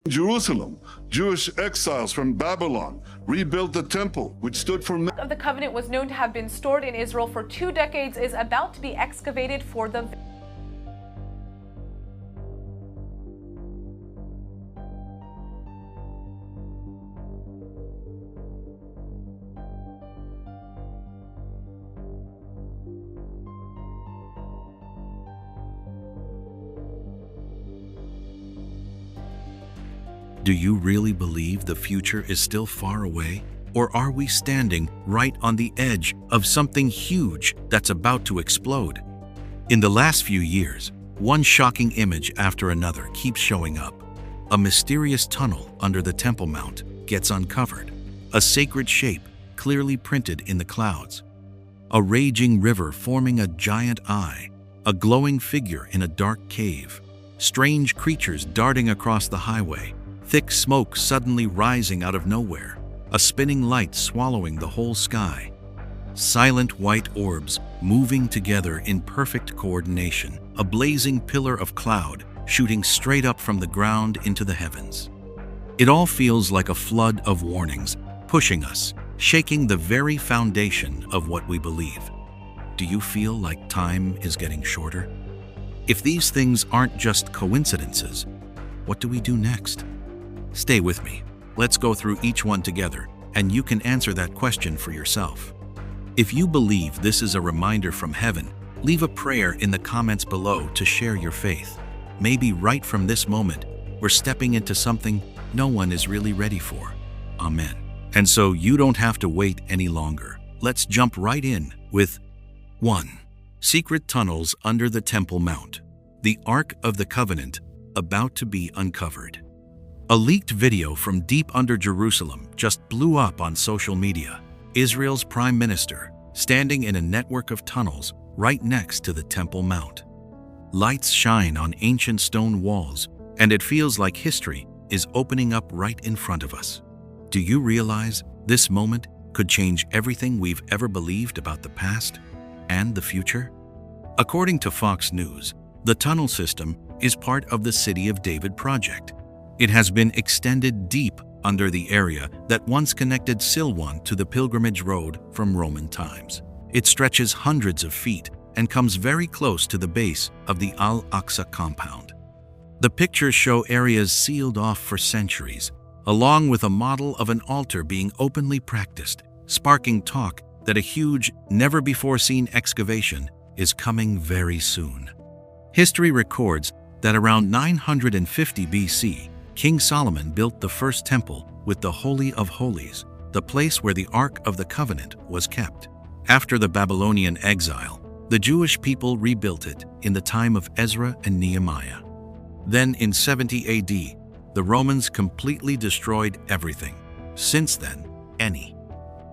Jerusalem, Jewish exiles from Babylon rebuilt the temple, which stood for Of the covenant was known to have been stored in Israel for 2 decades is about to be excavated for the Do you really believe the future is still far away? Or are we standing right on the edge of something huge that's about to explode? In the last few years, one shocking image after another keeps showing up. A mysterious tunnel under the Temple Mount gets uncovered, a sacred shape clearly printed in the clouds, a raging river forming a giant eye, a glowing figure in a dark cave, strange creatures darting across the highway, thick smoke suddenly rising out of nowhere, a spinning light swallowing the whole sky, silent white orbs moving together in perfect coordination, a blazing pillar of cloud shooting straight up from the ground into the heavens. It all feels like a flood of warnings, pushing us, shaking the very foundation of what we believe. Do you feel like time is getting shorter? If these things aren't just coincidences, what do we do next? Stay with me. Let's go through each one together, and you can answer that question for yourself. If you believe this is a reminder from heaven, leave a prayer in the comments below to share your faith. Maybe right from this moment, we're stepping into something no one is really ready for. Amen. And so you don't have to wait any longer. Let's jump right in with 1. Secret tunnels under the Temple Mount. The Ark of the Covenant about to be uncovered. A leaked video from deep under Jerusalem just blew up on social media. Israel's prime minister standing in a network of tunnels right next to the Temple Mount. Lights shine on ancient stone walls, and it feels like history is opening up right in front of us. Do you realize this moment could change everything we've ever believed about the past and the future? According to Fox News, the tunnel system is part of the City of David project. It has been extended deep under the area that once connected Silwan to the pilgrimage road from Roman times. It stretches hundreds of feet and comes very close to the base of the Al-Aqsa compound. The pictures show areas sealed off for centuries, along with a model of an altar being openly practiced, sparking talk that a huge, never-before-seen excavation is coming very soon. History records that around 950 BC, King Solomon built the first temple with the Holy of Holies, the place where the Ark of the Covenant was kept. After the Babylonian exile, the Jewish people rebuilt it in the time of Ezra and Nehemiah. Then in 70 AD, the Romans completely destroyed everything. Since then, any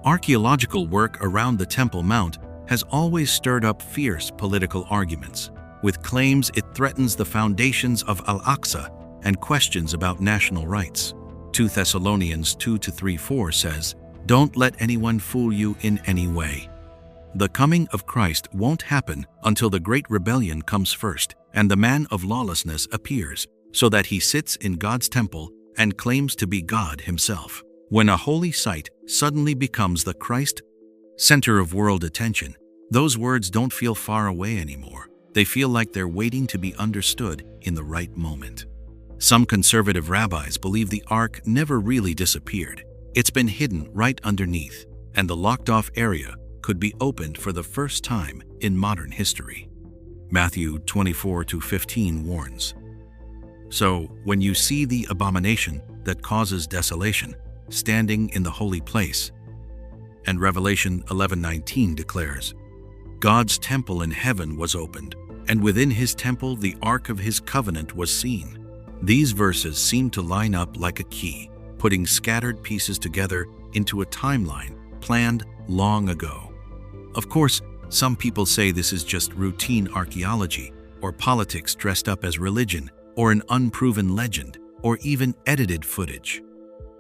archaeological work around the Temple Mount has always stirred up fierce political arguments, with claims it threatens the foundations of Al-Aqsa and questions about national rights. 2 Thessalonians 2-3-4 says, "Don't let anyone fool you in any way." The coming of Christ won't happen until the great rebellion comes first and the man of lawlessness appears, so that he sits in God's temple and claims to be God himself. When a holy site suddenly becomes the Christ center of world attention, those words don't feel far away anymore. They feel like they're waiting to be understood in the right moment. Some conservative rabbis believe the Ark never really disappeared. It's been hidden right underneath, and the locked-off area could be opened for the first time in modern history. Matthew 24-15 warns. So, when you see the abomination that causes desolation standing in the holy place, and Revelation 11:19 declares, God's temple in heaven was opened, and within his temple the Ark of his covenant was seen. These verses seem to line up like a key, putting scattered pieces together into a timeline planned long ago. Of course, some people say this is just routine archaeology, or politics dressed up as religion, or an unproven legend, or even edited footage.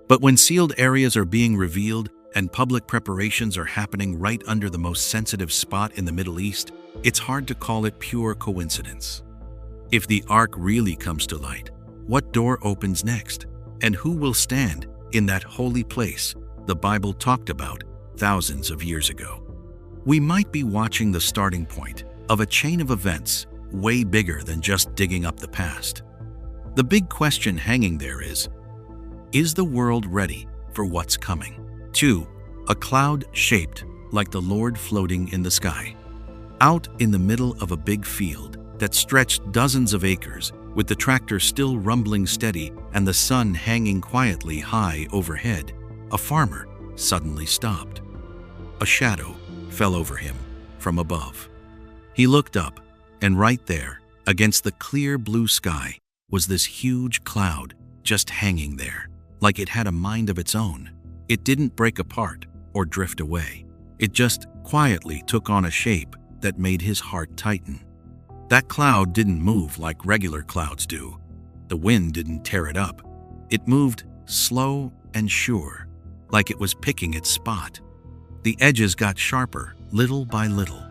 But when sealed areas are being revealed and public preparations are happening right under the most sensitive spot in the Middle East, it's hard to call it pure coincidence. If the Ark really comes to light, what door opens next? And who will stand in that holy place the Bible talked about thousands of years ago? We might be watching the starting point of a chain of events way bigger than just digging up the past. The big question hanging there is the world ready for what's coming? 2. A cloud shaped like the Lord floating in the sky. Out in the middle of a big field that stretched dozens of acres, with the tractor still rumbling steady and the sun hanging quietly high overhead, a farmer suddenly stopped. A shadow fell over him from above. He looked up, and right there, against the clear blue sky, was this huge cloud just hanging there, like it had a mind of its own. It didn't break apart or drift away. It just quietly took on a shape that made his heart tighten. That cloud didn't move like regular clouds do. The wind didn't tear it up. It moved slow and sure, like it was picking its spot. The edges got sharper, little by little.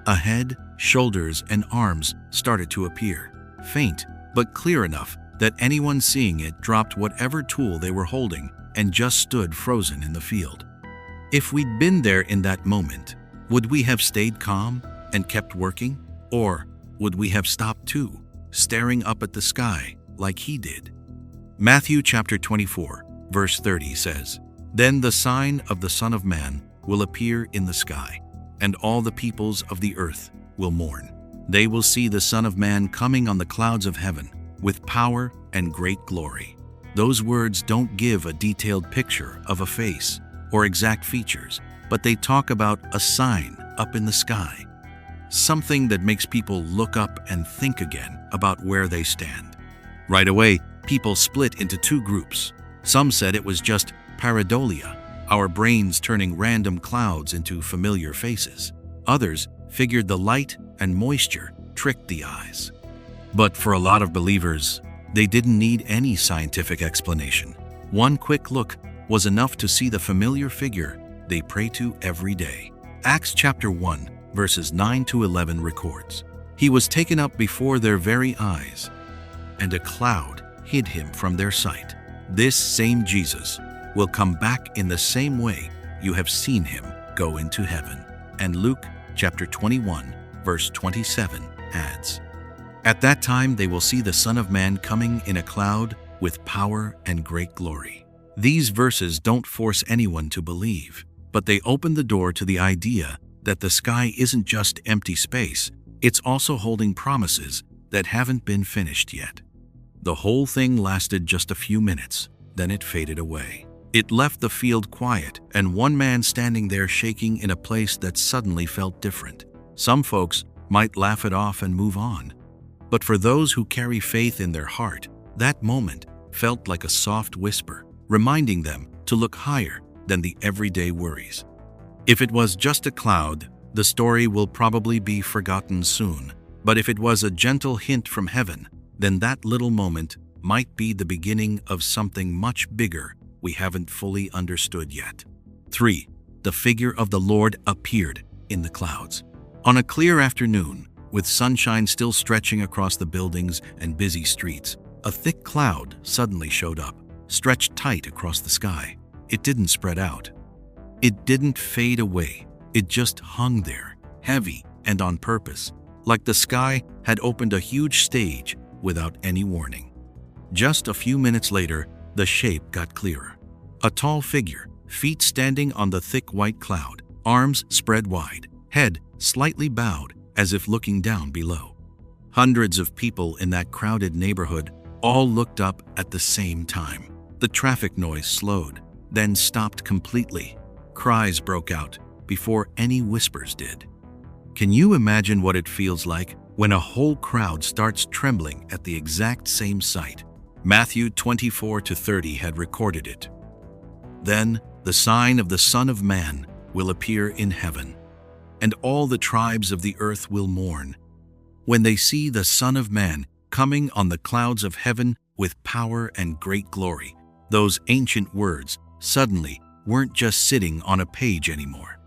A head, shoulders, and arms started to appear, faint but clear enough that anyone seeing it dropped whatever tool they were holding and just stood frozen in the field. If we'd been there in that moment, would we have stayed calm and kept working? Or would we have stopped too, staring up at the sky like he did? Matthew chapter 24, verse 30 says, "Then the sign of the Son of Man will appear in the sky, and all the peoples of the earth will mourn. They will see the Son of Man coming on the clouds of heaven with power and great glory." Those words don't give a detailed picture of a face or exact features, but they talk about a sign up in the sky. Something that makes people look up and think again about where they stand. Right away, people split into two groups. Some said it was just pareidolia, our brains turning random clouds into familiar faces. Others figured the light and moisture tricked the eyes. But for a lot of believers, they didn't need any scientific explanation. One quick look was enough to see the familiar figure they pray to every day. Acts chapter 1, verses 9 to 11 records, "He was taken up before their very eyes, and a cloud hid him from their sight. This same Jesus will come back in the same way you have seen him go into heaven." And Luke chapter 21, verse 27 adds, "At that time they will see the Son of Man coming in a cloud with power and great glory." These verses don't force anyone to believe, but they open the door to the idea that the sky isn't just empty space, it's also holding promises that haven't been finished yet. The whole thing lasted just a few minutes, then it faded away. It left the field quiet and one man standing there shaking in a place that suddenly felt different. Some folks might laugh it off and move on, but for those who carry faith in their heart, that moment felt like a soft whisper, reminding them to look higher than the everyday worries. If it was just a cloud, the story will probably be forgotten soon. But if it was a gentle hint from heaven, then that little moment might be the beginning of something much bigger we haven't fully understood yet. 3. The figure of the Lord appeared in the clouds. On a clear afternoon, with sunshine still stretching across the buildings and busy streets, a thick cloud suddenly showed up, stretched tight across the sky. It didn't spread out. It didn't fade away. It just hung there, heavy and on purpose, like the sky had opened a huge stage without any warning. Just a few minutes later, the shape got clearer. A tall figure, feet standing on the thick white cloud, arms spread wide, head slightly bowed as if looking down below. Hundreds of people in that crowded neighborhood all looked up at the same time. The traffic noise slowed, then stopped completely. Cries broke out before any whispers did. Can you imagine what it feels like when a whole crowd starts trembling at the exact same sight? Matthew 24-30 had recorded it. "Then the sign of the Son of Man will appear in heaven, and all the tribes of the earth will mourn when they see the Son of Man coming on the clouds of heaven with power and great glory." Those ancient words suddenly weren't just sitting on a page anymore.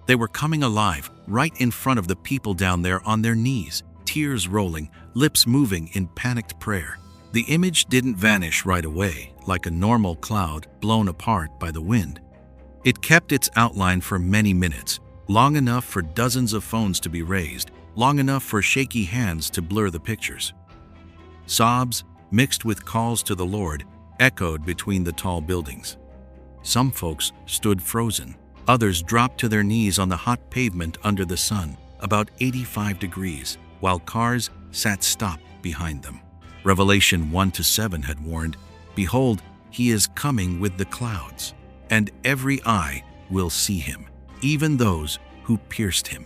They were coming alive right in front of the people down there on their knees, tears rolling, lips moving in panicked prayer. The image didn't vanish right away, like a normal cloud blown apart by the wind. It kept its outline for many minutes, long enough for dozens of phones to be raised, long enough for shaky hands to blur the pictures. Sobs, mixed with calls to the Lord, echoed between the tall buildings. Some folks stood frozen. Others dropped to their knees on the hot pavement under the sun, about 85 degrees, while cars sat stopped behind them. Revelation 1-7 had warned, "Behold, he is coming with the clouds, and every eye will see him, even those who pierced him.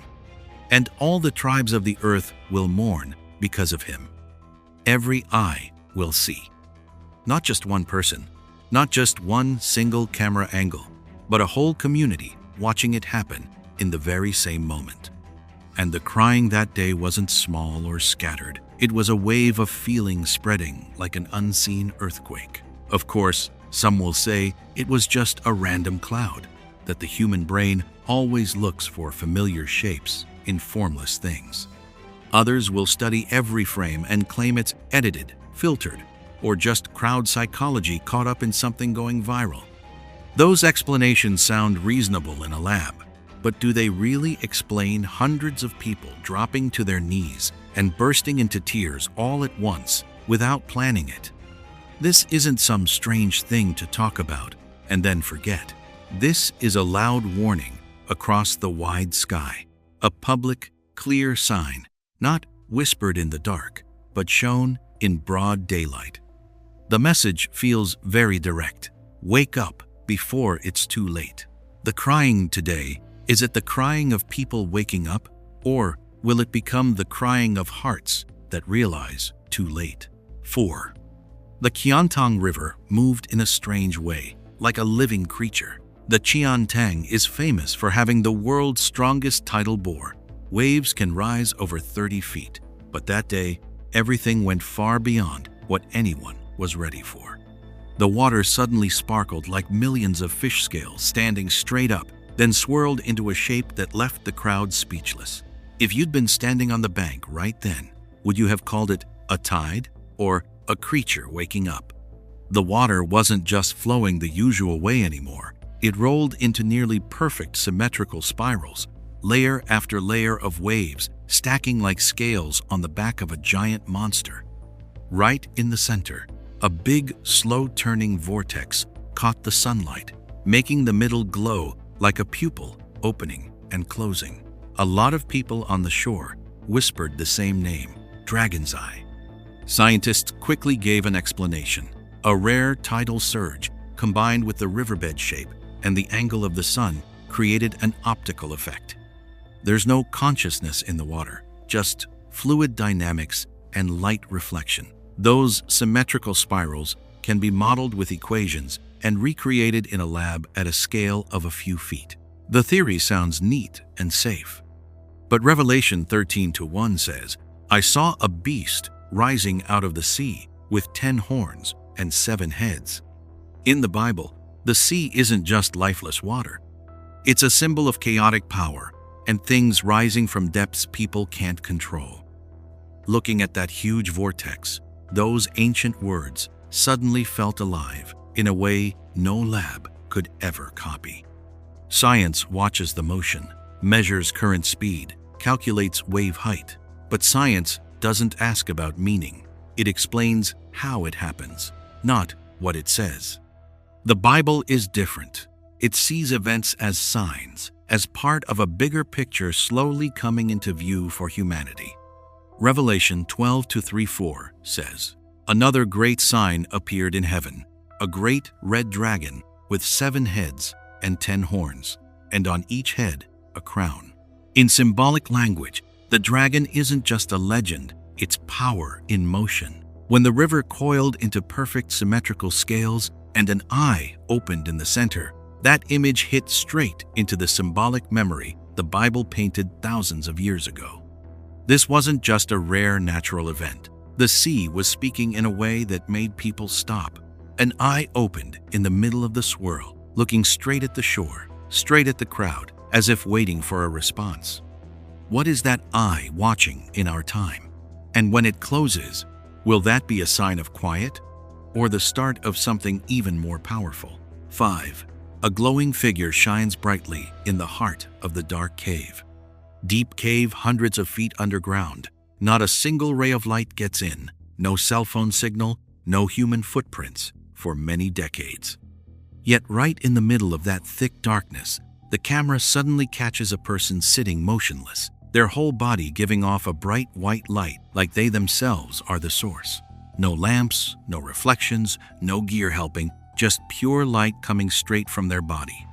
And all the tribes of the earth will mourn because of him." Every eye will see. Not just one person, not just one single camera angle, but a whole community watching it happen in the very same moment. And the crying that day wasn't small or scattered. It was a wave of feeling spreading like an unseen earthquake. Of course, some will say it was just a random cloud, that the human brain always looks for familiar shapes in formless things. Others will study every frame and claim it's edited, filtered, or just crowd psychology caught up in something going viral. Those explanations sound reasonable in a lab, but do they really explain hundreds of people dropping to their knees and bursting into tears all at once without planning it? This isn't some strange thing to talk about and then forget. This is a loud warning across the wide sky, a public, clear sign, not whispered in the dark, but shown in broad daylight. The message feels very direct. Wake up before it's too late. The crying today, is it the crying of people waking up, or will it become the crying of hearts that realize too late? 4. The Qiantang River moved in a strange way, like a living creature. The Qiantang is famous for having the world's strongest tidal bore. Waves can rise over 30 feet, but that day, everything went far beyond what anyone was ready for. The water suddenly sparkled like millions of fish scales standing straight up, then swirled into a shape that left the crowd speechless. If you'd been standing on the bank right then, would you have called it a tide or a creature waking up? The water wasn't just flowing the usual way anymore. It rolled into nearly perfect symmetrical spirals, layer after layer of waves stacking like scales on the back of a giant monster. Right in the center, a big, slow-turning vortex caught the sunlight, making the middle glow like a pupil opening and closing. A lot of people on the shore whispered the same name, Dragon's Eye. Scientists quickly gave an explanation. A rare tidal surge, combined with the riverbed shape and the angle of the sun, created an optical effect. There's no consciousness in the water, just fluid dynamics and light reflection. Those symmetrical spirals can be modeled with equations and recreated in a lab at a scale of a few feet. The theory sounds neat and safe. But Revelation 13:1 says, "I saw a beast rising out of the sea with 10 horns and 7 heads." In the Bible, the sea isn't just lifeless water. It's a symbol of chaotic power and things rising from depths people can't control. Looking at that huge vortex, those ancient words suddenly felt alive in a way no lab could ever copy. Science watches the motion, measures current speed, calculates wave height, but science doesn't ask about meaning. It explains how it happens, not what it says. The Bible is different. It sees events as signs, as part of a bigger picture slowly coming into view for humanity. Revelation 12:3-4 says, "Another great sign appeared in heaven, a great red dragon with 7 heads and 10 horns, and on each head a crown." In symbolic language, the dragon isn't just a legend, it's power in motion. When the river coiled into perfect symmetrical scales and an eye opened in the center, that image hit straight into the symbolic memory the Bible painted thousands of years ago. This wasn't just a rare natural event. The sea was speaking in a way that made people stop. An eye opened in the middle of the swirl, looking straight at the shore, straight at the crowd, as if waiting for a response. What is that eye watching in our time? And when it closes, will that be a sign of quiet? or the start of something even more powerful. 5. A glowing figure shines brightly in the heart of the dark cave. Deep cave hundreds of feet underground. Not a single ray of light gets in. No cell phone signal, no human footprints for many decades. Yet right in the middle of that thick darkness, the camera suddenly catches a person sitting motionless, their whole body giving off a bright white light like they themselves are the source. No lamps, no reflections, no gear helping, just pure light coming straight from their body.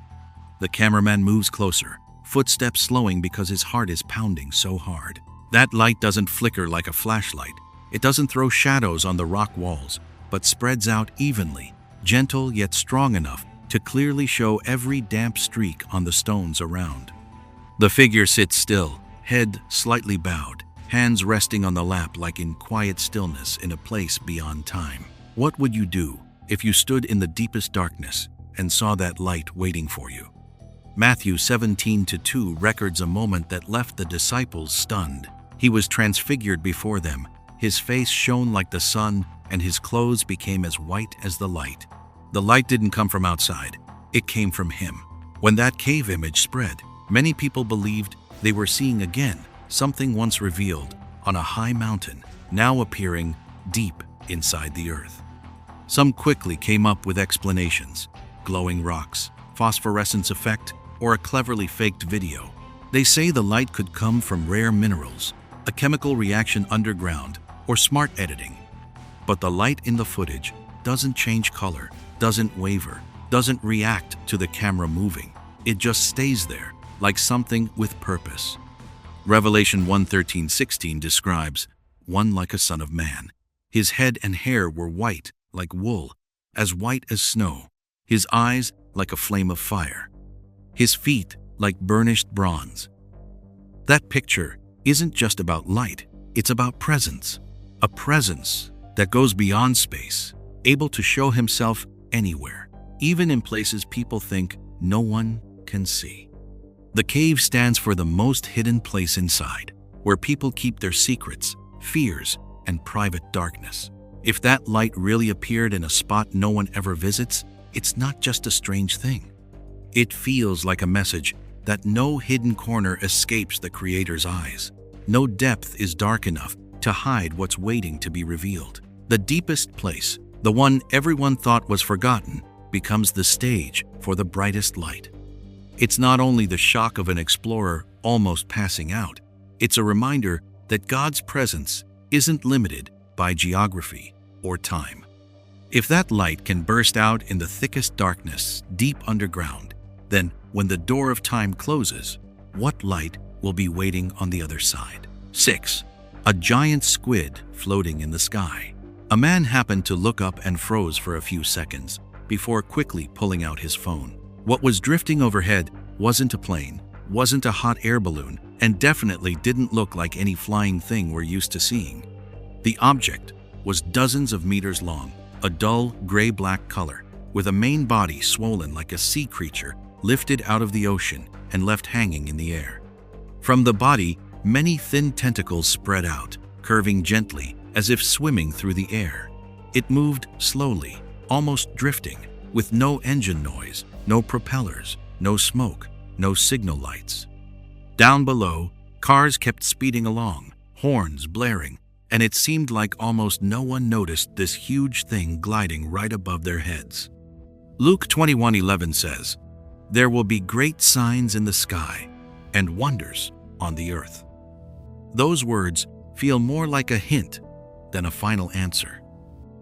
The cameraman moves closer, footsteps slowing because his heart is pounding so hard. That light doesn't flicker like a flashlight. It doesn't throw shadows on the rock walls, but spreads out evenly, gentle yet strong enough to clearly show every damp streak on the stones around. The figure sits still, head slightly bowed, hands resting on the lap like in quiet stillness in a place beyond time. What would you do if you stood in the deepest darkness and saw that light waiting for you? Matthew 17:2 records a moment that left the disciples stunned. He was transfigured before them. His face shone like the sun, and his clothes became as white as the light. The light didn't come from outside. It came from him. When that cave image spread, many people believed they were seeing again something once revealed on a high mountain, now appearing deep inside the earth. Some quickly came up with explanations: glowing rocks, phosphorescence effect, or a cleverly faked video. They say the light could come from rare minerals, a chemical reaction underground, or smart editing. But the light in the footage doesn't change color, doesn't waver, doesn't react to the camera moving. It just stays there, like something with purpose. Revelation 1:13-16 describes one like a son of man. His head and hair were white like wool, as white as snow. His eyes like a flame of fire. His feet like burnished bronze. That picture isn't just about light, it's about presence. A presence that goes beyond space, able to show himself anywhere, even in places people think no one can see. The cave stands for the most hidden place inside, where people keep their secrets, fears, and private darkness. If that light really appeared in a spot no one ever visits, it's not just a strange thing. It feels like a message that no hidden corner escapes the Creator's eyes. No depth is dark enough to hide what's waiting to be revealed. The deepest place, the one everyone thought was forgotten, becomes the stage for the brightest light. It's not only the shock of an explorer almost passing out, it's a reminder that God's presence isn't limited by geography or time. If that light can burst out in the thickest darkness deep underground, then when the door of time closes, what light will be waiting on the other side? 6. A giant squid floating in the sky. A man happened to look up and froze for a few seconds before quickly pulling out his phone. What was drifting overhead wasn't a plane, wasn't a hot air balloon, and definitely didn't look like any flying thing we're used to seeing. The object was dozens of meters long, a dull gray-black color, with a main body swollen like a sea creature lifted out of the ocean and left hanging in the air. From the body, many thin tentacles spread out, curving gently as if swimming through the air. It moved slowly, almost drifting, with no engine noise, no propellers, no smoke, no signal lights. Down below, cars kept speeding along, horns blaring, and it seemed like almost no one noticed this huge thing gliding right above their heads. Luke 21:11 says, "There will be great signs in the sky and wonders on the earth." Those words feel more like a hint than a final answer.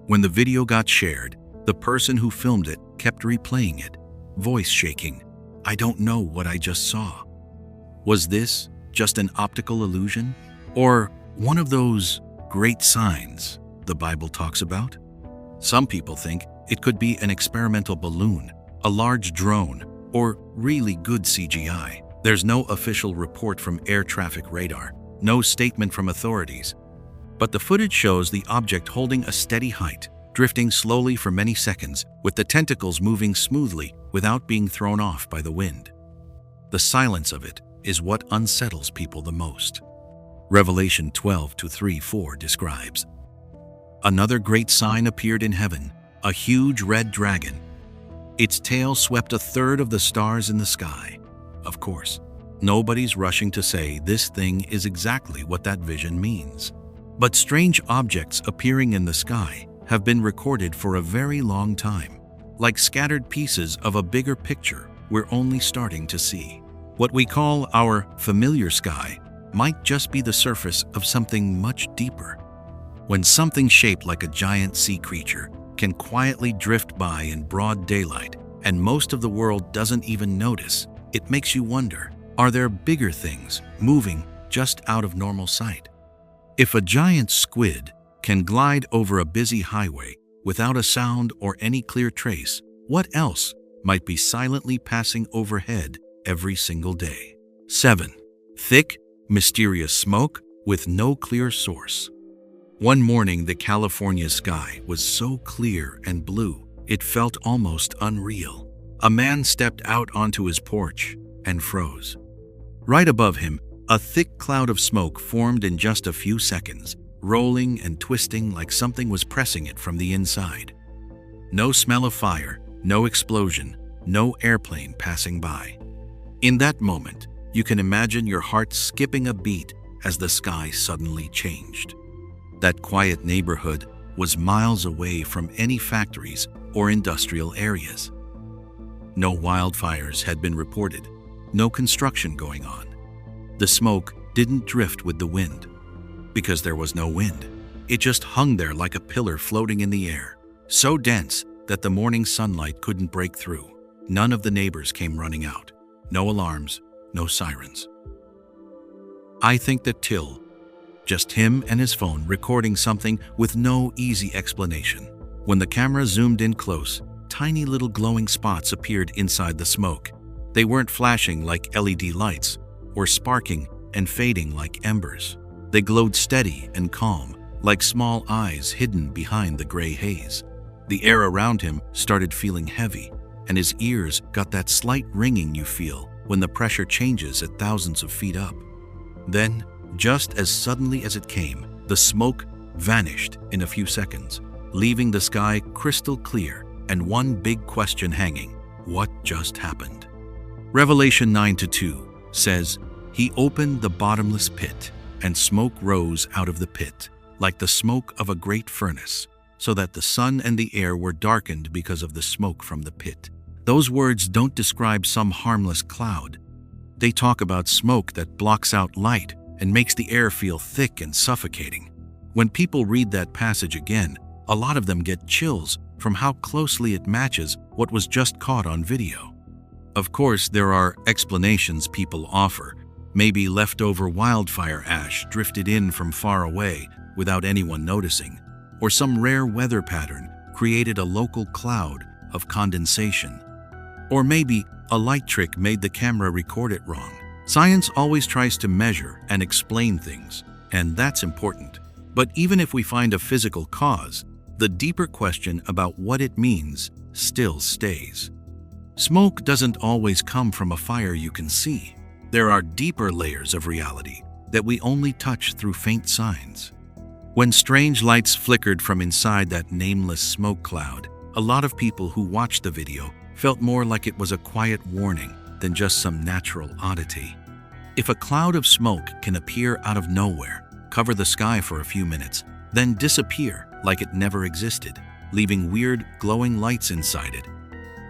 When the video got shared, the person who filmed it kept replaying it, voice shaking. "I don't know what I just saw. Was this just an optical illusion? Or one of those great signs the Bible talks about?" Some people think it could be an experimental balloon, a large drone, or really good CGI. There's no official report from air traffic radar, no statement from authorities. But the footage shows the object holding a steady height, drifting slowly for many seconds, with the tentacles moving smoothly without being thrown off by the wind. The silence of it is what unsettles people the most. Revelation 12:3-4 describes, "Another great sign appeared in heaven, a huge red dragon. Its tail swept a third of the stars in the sky. Of course, nobody's rushing to say this thing is exactly what that vision means. But strange objects appearing in the sky have been recorded for a very long time, like scattered pieces of a bigger picture we're only starting to see. What we call our familiar sky might just be the surface of something much deeper. When something shaped like a giant sea creature can quietly drift by in broad daylight and most of the world doesn't even notice, it makes you wonder, are there bigger things moving just out of normal sight? If a giant squid can glide over a busy highway without a sound or any clear trace, what else might be silently passing overhead every single day? 7. Thick, mysterious smoke with no clear source. One morning, the California sky was so clear and blue, it felt almost unreal. A man stepped out onto his porch and froze. Right above him, a thick cloud of smoke formed in just a few seconds, rolling and twisting like something was pressing it from the inside. No smell of fire, no explosion, no airplane passing by. In that moment, you can imagine your heart skipping a beat as the sky suddenly changed. That quiet neighborhood was miles away from any factories or industrial areas. No wildfires had been reported, no construction going on. The smoke didn't drift with the wind, because there was no wind. It just hung there like a pillar floating in the air, so dense that the morning sunlight couldn't break through. None of the neighbors came running out. No alarms, no sirens. I think that Till, just him and his phone recording something with no easy explanation. When the camera zoomed in close, tiny little glowing spots appeared inside the smoke. They weren't flashing like LED lights, or sparking and fading like embers. They glowed steady and calm, like small eyes hidden behind the gray haze. The air around him started feeling heavy, and his ears got that slight ringing you feel when the pressure changes at thousands of feet up. Then, just as suddenly as it came, the smoke vanished in a few seconds, leaving the sky crystal clear and one big question hanging: what just happened? Revelation 9:2 says, "He opened the bottomless pit, and smoke rose out of the pit, like the smoke of a great furnace, so that the sun and the air were darkened because of the smoke from the pit." Those words don't describe some harmless cloud. They talk about smoke that blocks out light and makes the air feel thick and suffocating. When people read that passage again, a lot of them get chills from how closely it matches what was just caught on video. Of course, there are explanations people offer. Maybe leftover wildfire ash drifted in from far away without anyone noticing, or some rare weather pattern created a local cloud of condensation. Or maybe a light trick made the camera record it wrong. Science always tries to measure and explain things, and that's important. But even if we find a physical cause, the deeper question about what it means still stays. Smoke doesn't always come from a fire you can see. There are deeper layers of reality that we only touch through faint signs. When strange lights flickered from inside that nameless smoke cloud, a lot of people who watched the video felt more like it was a quiet warning than just some natural oddity. If a cloud of smoke can appear out of nowhere, cover the sky for a few minutes, then disappear like it never existed, leaving weird glowing lights inside it,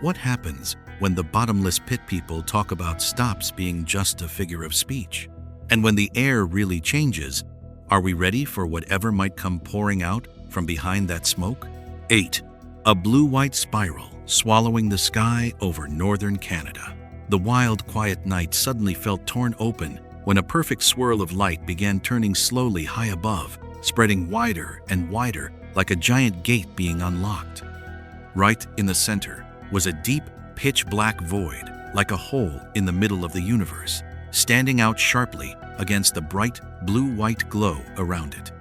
what happens when the bottomless pit people talk about stops being just a figure of speech? And when the air really changes, are we ready for whatever might come pouring out from behind that smoke? 8. A blue-white spiral swallowing the sky over northern Canada. The wild, quiet night suddenly felt torn open when a perfect swirl of light began turning slowly high above, spreading wider and wider like a giant gate being unlocked. Right in the center was a deep, pitch-black void, like a hole in the middle of the universe, standing out sharply against the bright, blue-white glow around it.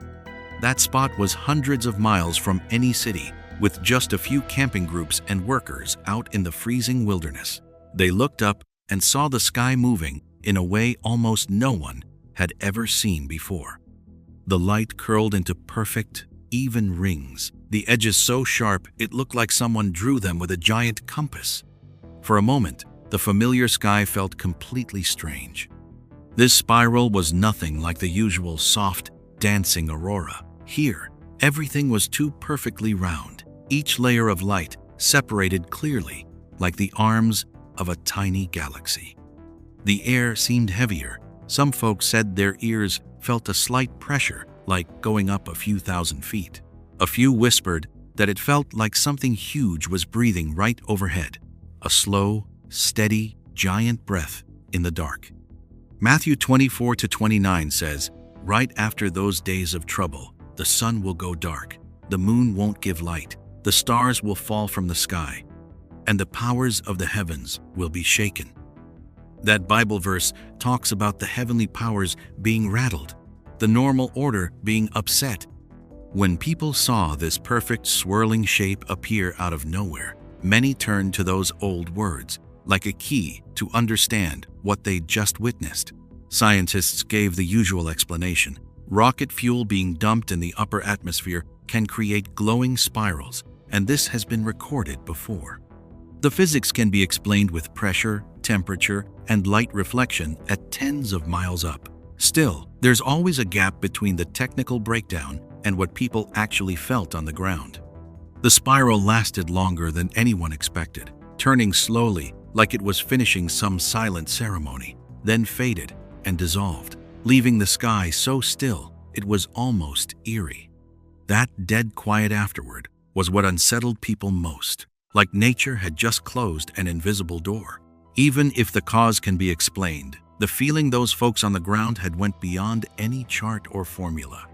That spot was hundreds of miles from any city, with just a few camping groups and workers out in the freezing wilderness. They looked up and saw the sky moving in a way almost no one had ever seen before. The light curled into perfect, even rings, the edges so sharp it looked like someone drew them with a giant compass. For a moment, the familiar sky felt completely strange. This spiral was nothing like the usual soft, dancing aurora. Here, everything was too perfectly round, each layer of light separated clearly, like the arms of a tiny galaxy. The air seemed heavier. Some folks said their ears felt a slight pressure, like going up a few thousand feet. A few whispered that it felt like something huge was breathing right overhead, a slow, steady, giant breath in the dark. Matthew 24-29 says, "Right after those days of trouble, the sun will go dark, the moon won't give light, the stars will fall from the sky, and the powers of the heavens will be shaken." That Bible verse talks about the heavenly powers being rattled, the normal order being upset. When people saw this perfect swirling shape appear out of nowhere, many turned to those old words, like a key to understand what they'd just witnessed. Scientists gave the usual explanation. Rocket fuel being dumped in the upper atmosphere can create glowing spirals, and this has been recorded before. The physics can be explained with pressure, temperature, and light reflection at tens of miles up. Still, there's always a gap between the technical breakdown and what people actually felt on the ground. The spiral lasted longer than anyone expected, turning slowly like it was finishing some silent ceremony, then faded and dissolved, leaving the sky so still it was almost eerie. That dead quiet afterward was what unsettled people most, like nature had just closed an invisible door. Even if the cause can be explained, the feeling those folks on the ground had went beyond any chart or formula.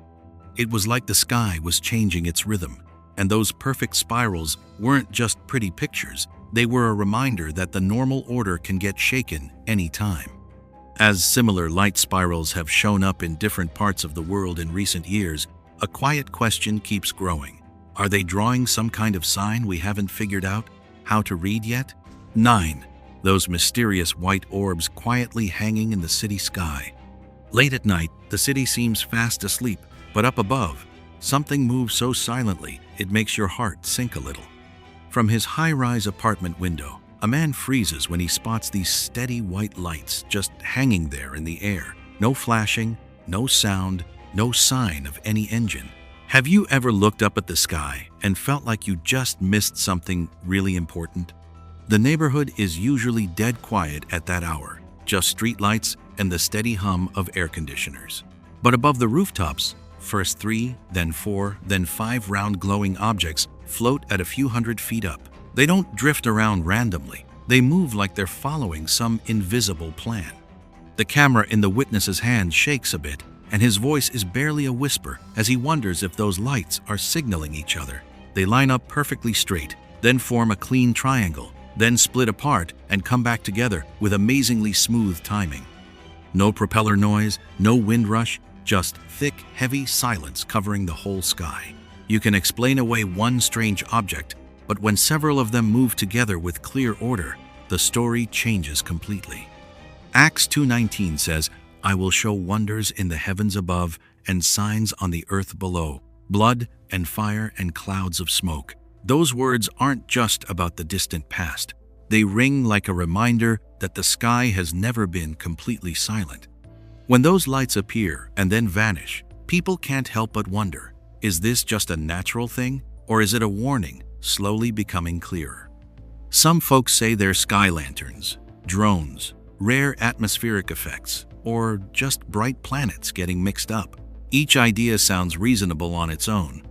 It was like the sky was changing its rhythm, and those perfect spirals weren't just pretty pictures, they were a reminder that the normal order can get shaken any time. As similar light spirals have shown up in different parts of the world in recent years, a quiet question keeps growing. Are they drawing some kind of sign we haven't figured out how to read yet? 9. Those mysterious white orbs quietly hanging in the city sky. Late at night, the city seems fast asleep, but up above, something moves so silently it makes your heart sink a little. From his high-rise apartment window, a man freezes when he spots these steady white lights just hanging there in the air. No flashing, no sound, no sign of any engine. Have you ever looked up at the sky and felt like you just missed something really important? The neighborhood is usually dead quiet at that hour, just streetlights and the steady hum of air conditioners. But above the rooftops, first 3, then 4, then 5 round glowing objects float at a few hundred feet up. They don't drift around randomly. They move like they're following some invisible plan. The camera in the witness's hand shakes a bit, and his voice is barely a whisper as he wonders if those lights are signaling each other. They line up perfectly straight, then form a clean triangle, then split apart and come back together with amazingly smooth timing. No propeller noise, no wind rush, just thick, heavy silence covering the whole sky. You can explain away one strange object, but when several of them move together with clear order, the story changes completely. Acts 2:19 says, "I will show wonders in the heavens above and signs on the earth below, blood and fire and clouds of smoke." Those words aren't just about the distant past. They ring like a reminder that the sky has never been completely silent. When those lights appear and then vanish, people can't help but wonder, is this just a natural thing, or is it a warning slowly becoming clearer? Some folks say they're sky lanterns, drones, rare atmospheric effects, or just bright planets getting mixed up. Each idea sounds reasonable on its own.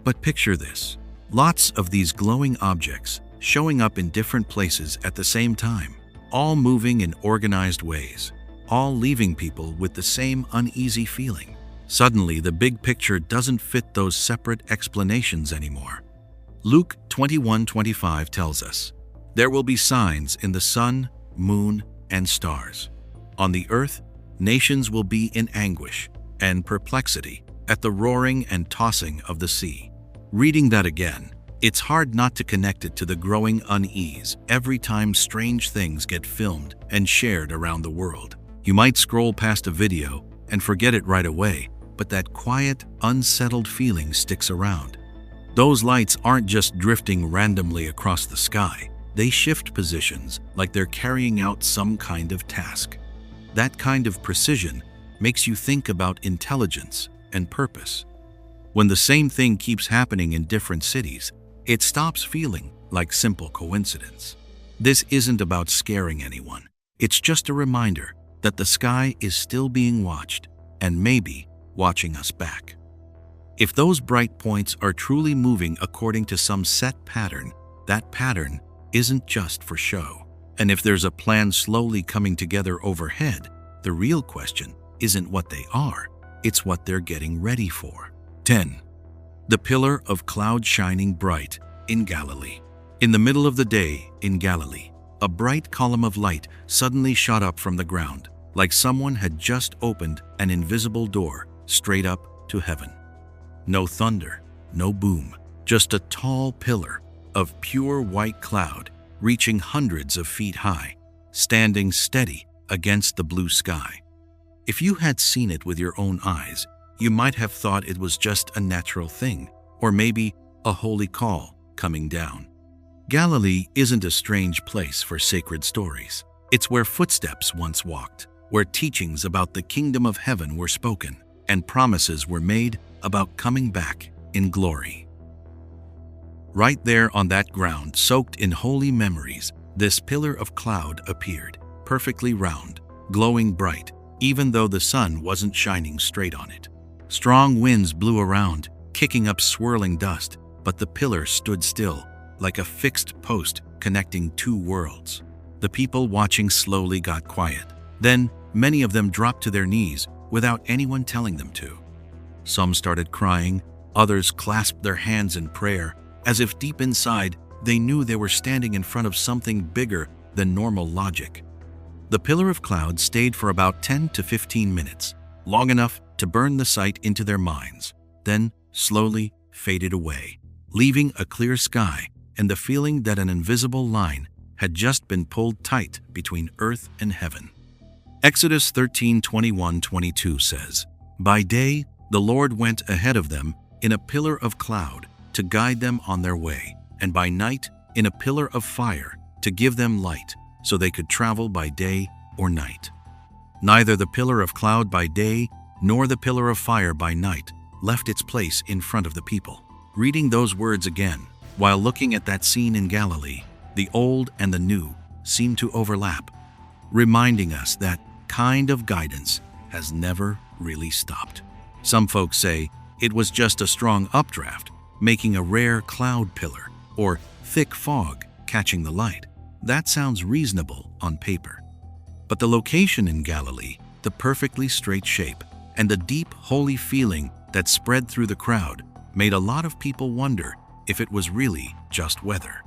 But picture this. Lots of these glowing objects showing up in different places at the same time, all moving in organized ways, all leaving people with the same uneasy feeling. Suddenly, the big picture doesn't fit those separate explanations anymore. Luke 21:25 tells us, "There will be signs in the sun, moon, and stars. On the earth, nations will be in anguish and perplexity at the roaring and tossing of the sea." Reading that again, it's hard not to connect it to the growing unease every time strange things get filmed and shared around the world. You might scroll past a video and forget it right away, but that quiet, unsettled feeling sticks around. Those lights aren't just drifting randomly across the sky. They shift positions like they're carrying out some kind of task. That kind of precision makes you think about intelligence and purpose. When the same thing keeps happening in different cities, it stops feeling like simple coincidence. This isn't about scaring anyone. It's just a reminder that the sky is still being watched and maybe watching us back. If those bright points are truly moving according to some set pattern, that pattern isn't just for show. And if there's a plan slowly coming together overhead, the real question isn't what they are, it's what they're getting ready for. 10. The pillar of cloud shining bright in Galilee. In the middle of the day in Galilee, a bright column of light suddenly shot up from the ground, like someone had just opened an invisible door straight up to heaven. No thunder, no boom, just a tall pillar of pure white cloud reaching hundreds of feet high, standing steady against the blue sky. If you had seen it with your own eyes, you might have thought it was just a natural thing, or maybe a holy call coming down. Galilee isn't a strange place for sacred stories. It's where footsteps once walked, where teachings about the kingdom of heaven were spoken, and promises were made about coming back in glory. Right there on that ground, soaked in holy memories, this pillar of cloud appeared, perfectly round, glowing bright, even though the sun wasn't shining straight on it. Strong winds blew around, kicking up swirling dust, but the pillar stood still, like a fixed post connecting two worlds. The people watching slowly got quiet. Then, many of them dropped to their knees without anyone telling them to. Some started crying, others clasped their hands in prayer, as if deep inside they knew they were standing in front of something bigger than normal logic. The pillar of cloud stayed for about 10 to 15 minutes, long enough to burn the sight into their minds, then slowly faded away, leaving a clear sky and the feeling that an invisible line had just been pulled tight between earth and heaven. Exodus 13:21-22 says, "By day the Lord went ahead of them in a pillar of cloud to guide them on their way, and by night in a pillar of fire to give them light, so they could travel by day or night." Neither the pillar of cloud by day nor the pillar of fire by night left its place in front of the people. Reading those words again, while looking at that scene in Galilee, the old and the new seem to overlap, reminding us that kind of guidance has never really stopped. Some folks say it was just a strong updraft, making a rare cloud pillar, or thick fog catching the light. That sounds reasonable on paper. But the location in Galilee, the perfectly straight shape, and the deep, holy feeling that spread through the crowd made a lot of people wonder if it was really just weather.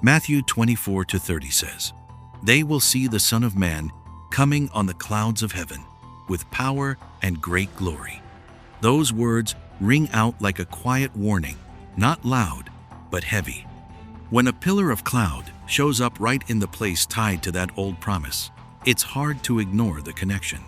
Matthew 24-30 says, "They will see the Son of Man coming on the clouds of heaven with power and great glory." Those words ring out like a quiet warning, not loud, but heavy. When a pillar of cloud shows up right in the place tied to that old promise, it's hard to ignore the connection.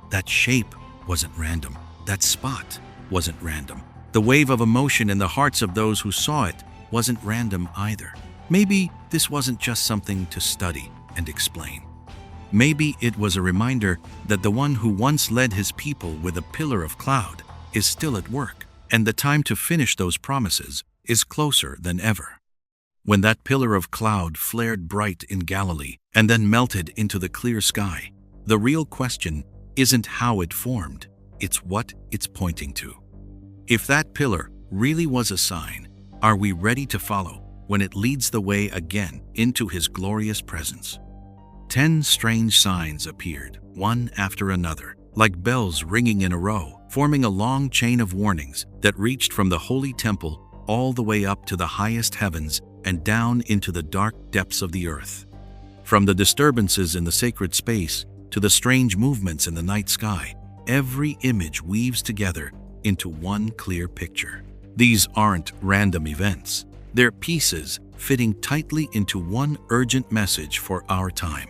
That shape wasn't random. That spot wasn't random. The wave of emotion in the hearts of those who saw it wasn't random either. Maybe this wasn't just something to study and explain. Maybe it was a reminder that the one who once led his people with a pillar of cloud is still at work, and the time to finish those promises is closer than ever. When that pillar of cloud flared bright in Galilee and then melted into the clear sky, the real question isn't how it formed, it's what it's pointing to. If that pillar really was a sign, are we ready to follow when it leads the way again into His glorious presence? 10 strange signs appeared, one after another, like bells ringing in a row, forming a long chain of warnings that reached from the holy temple all the way up to the highest heavens and down into the dark depths of the earth. From the disturbances in the sacred space to the strange movements in the night sky, every image weaves together into one clear picture. These aren't random events. They're pieces fitting tightly into one urgent message for our time.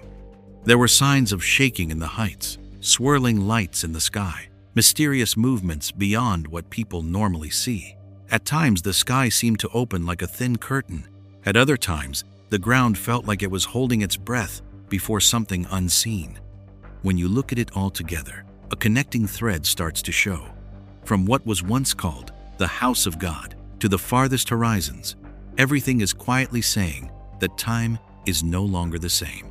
There were signs of shaking in the heights, swirling lights in the sky, mysterious movements beyond what people normally see. At times, the sky seemed to open like a thin curtain. At other times, the ground felt like it was holding its breath before something unseen. When you look at it all together, a connecting thread starts to show. From what was once called the house of God to the farthest horizons, everything is quietly saying that time is no longer the same.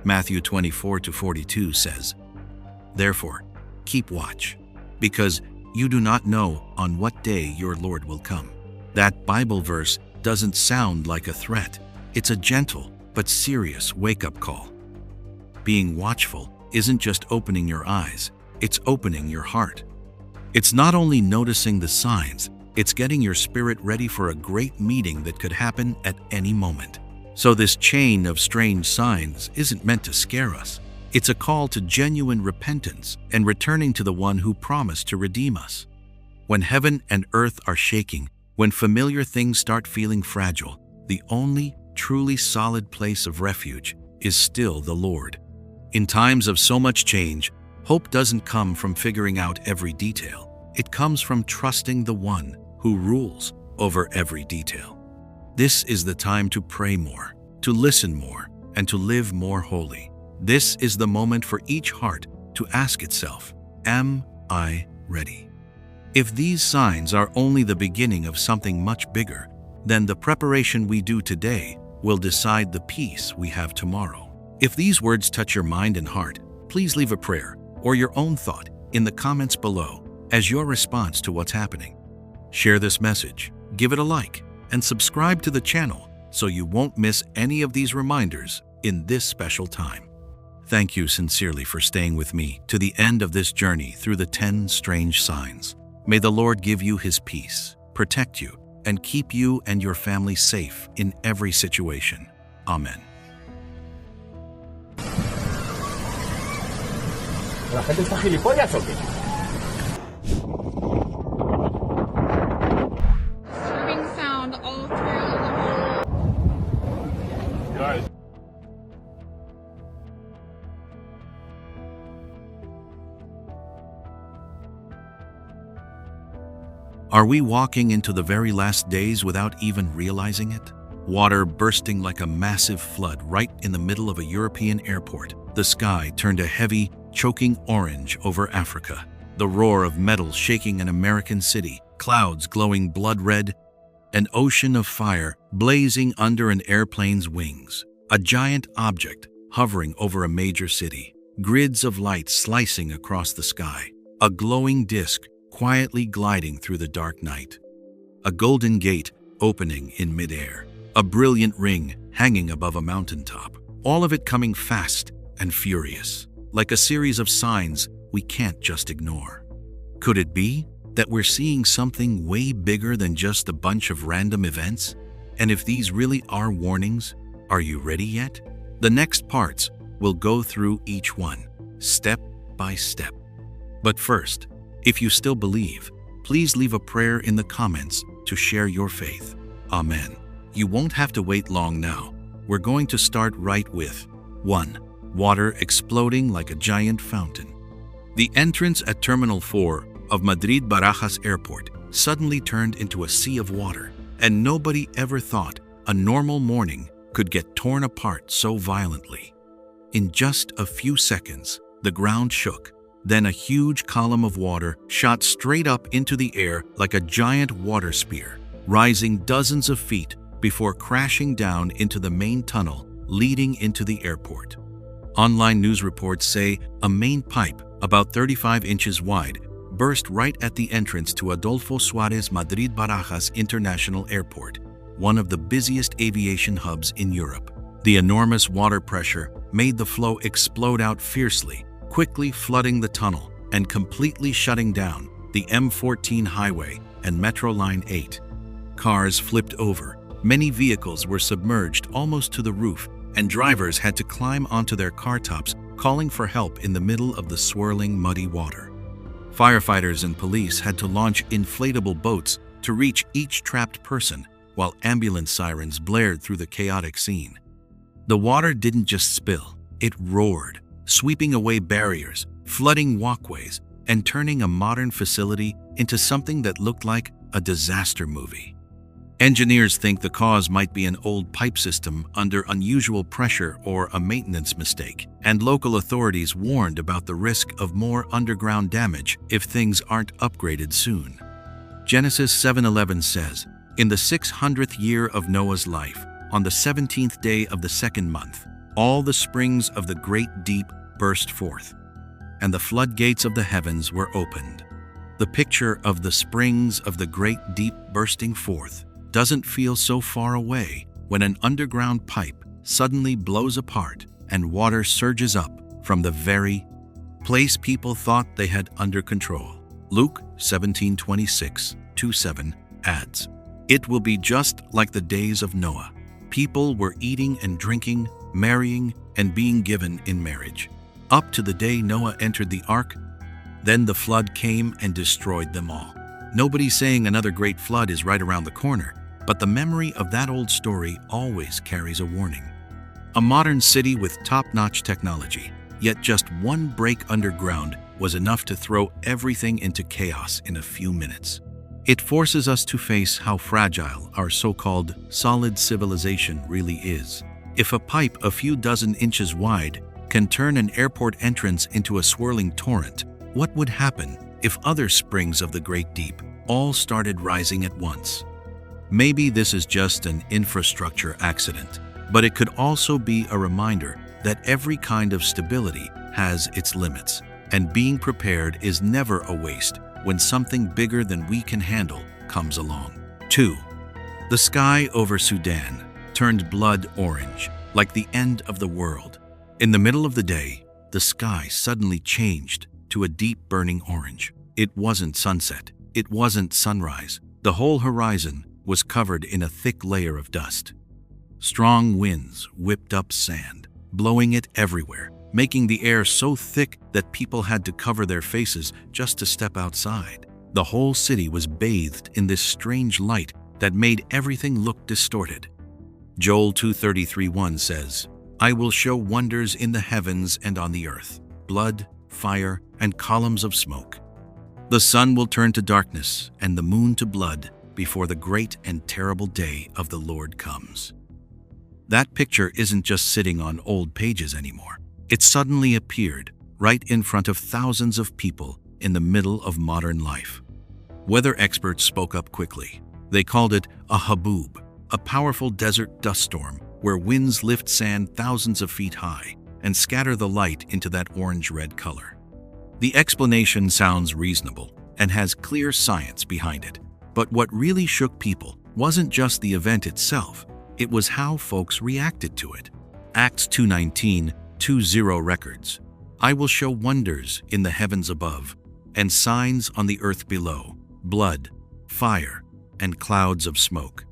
Matthew 24-42 says, "Therefore, keep watch, because you do not know on what day your Lord will come." That Bible verse doesn't sound like a threat. It's a gentle but serious wake-up call. Being watchful isn't just opening your eyes, it's opening your heart. It's not only noticing the signs, it's getting your spirit ready for a great meeting that could happen at any moment. So this chain of strange signs isn't meant to scare us. It's a call to genuine repentance and returning to the one who promised to redeem us. When heaven and earth are shaking, when familiar things start feeling fragile, the only truly solid place of refuge is still the Lord. In times of so much change, hope doesn't come from figuring out every detail. It comes from trusting the one who rules over every detail. This is the time to pray more, to listen more, and to live more holy. This is the moment for each heart to ask itself, am I ready? If these signs are only the beginning of something much bigger, then the preparation we do today will decide the peace we have tomorrow. If these words touch your mind and heart, please leave a prayer or your own thought in the comments below as your response to what's happening. Share this message, give it a like, and subscribe to the channel so you won't miss any of these reminders in this special time. Thank you sincerely for staying with me to the end of this journey through the 10 strange signs. May the Lord give you His peace, protect you, and keep you and your family safe in every situation. Amen. ¿La gente está gilipollas o qué? Disturbing sound all through the whole. Guys. Are we walking into the very last days without even realizing it? Water bursting like a massive flood right in the middle of a European airport. The sky turned a heavy, choking orange over Africa. The roar of metal shaking an American city, clouds glowing blood red, an ocean of fire blazing under an airplane's wings. A giant object hovering over a major city. Grids of light slicing across the sky. A glowing disk quietly gliding through the dark night. A golden gate opening in midair. A brilliant ring hanging above a mountaintop. All of it coming fast and furious, like a series of signs we can't just ignore. Could it be that we're seeing something way bigger than just a bunch of random events? And if these really are warnings, are you ready yet? The next parts will go through each one, step by step. But first, if you still believe, please leave a prayer in the comments to share your faith. Amen. You won't have to wait long now. We're going to start right with 1. Water exploding like a giant fountain. The entrance at Terminal 4 of Madrid Barajas Airport suddenly turned into a sea of water, and nobody ever thought a normal morning could get torn apart so violently. In just a few seconds, the ground shook. Then a huge column of water shot straight up into the air like a giant water spear, rising dozens of feet before crashing down into the main tunnel leading into the airport. Online news reports say a main pipe, about 35 inches wide, burst right at the entrance to Adolfo Suárez Madrid Barajas International Airport, one of the busiest aviation hubs in Europe. The enormous water pressure made the flow explode out fiercely, quickly flooding the tunnel and completely shutting down the M14 highway and Metro Line 8. Cars flipped over, many vehicles were submerged almost to the roof, and drivers had to climb onto their car tops, calling for help in the middle of the swirling, muddy water. Firefighters and police had to launch inflatable boats to reach each trapped person, while ambulance sirens blared through the chaotic scene. The water didn't just spill, it roared, sweeping away barriers, flooding walkways, and turning a modern facility into something that looked like a disaster movie. Engineers think the cause might be an old pipe system under unusual pressure or a maintenance mistake, and local authorities warned about the risk of more underground damage if things aren't upgraded soon. Genesis 7:11 says, "In the 600th year of Noah's life, on the 17th day of the second month, all the springs of the great deep burst forth, and the floodgates of the heavens were opened." The picture of the springs of the great deep bursting forth doesn't feel so far away when an underground pipe suddenly blows apart and water surges up from the very place people thought they had under control. Luke 17:26-7 adds, "It will be just like the days of Noah. People were eating and drinking, marrying, and being given in marriage, up to the day Noah entered the ark. Then the flood came and destroyed them all." Nobody's saying another great flood is right around the corner, but the memory of that old story always carries a warning. A modern city with top-notch technology, yet just one break underground was enough to throw everything into chaos in a few minutes. It forces us to face how fragile our so-called solid civilization really is. If a pipe a few dozen inches wide can turn an airport entrance into a swirling torrent, what would happen if other springs of the great deep all started rising at once? Maybe this is just an infrastructure accident, but it could also be a reminder that every kind of stability has its limits, and being prepared is never a waste when something bigger than we can handle comes along. 2. The sky over Sudan turned blood orange, like the end of the world. In the middle of the day, the sky suddenly changed to a deep burning orange. It wasn't sunset. It wasn't sunrise. The whole horizon was covered in a thick layer of dust. Strong winds whipped up sand, blowing it everywhere, making the air so thick that people had to cover their faces just to step outside. The whole city was bathed in this strange light that made everything look distorted. Joel 2:33-1 says, "I will show wonders in the heavens and on the earth, blood, fire, and columns of smoke. The sun will turn to darkness and the moon to blood before the great and terrible day of the Lord comes." That picture isn't just sitting on old pages anymore. It suddenly appeared right in front of thousands of people in the middle of modern life. Weather experts spoke up quickly. They called it a haboob, a powerful desert dust storm where winds lift sand thousands of feet high and scatter the light into that orange-red color. The explanation sounds reasonable and has clear science behind it. But what really shook people wasn't just the event itself, it was how folks reacted to it. Acts 2:19-20 records, "I will show wonders in the heavens above, and signs on the earth below, blood, fire, and clouds of smoke.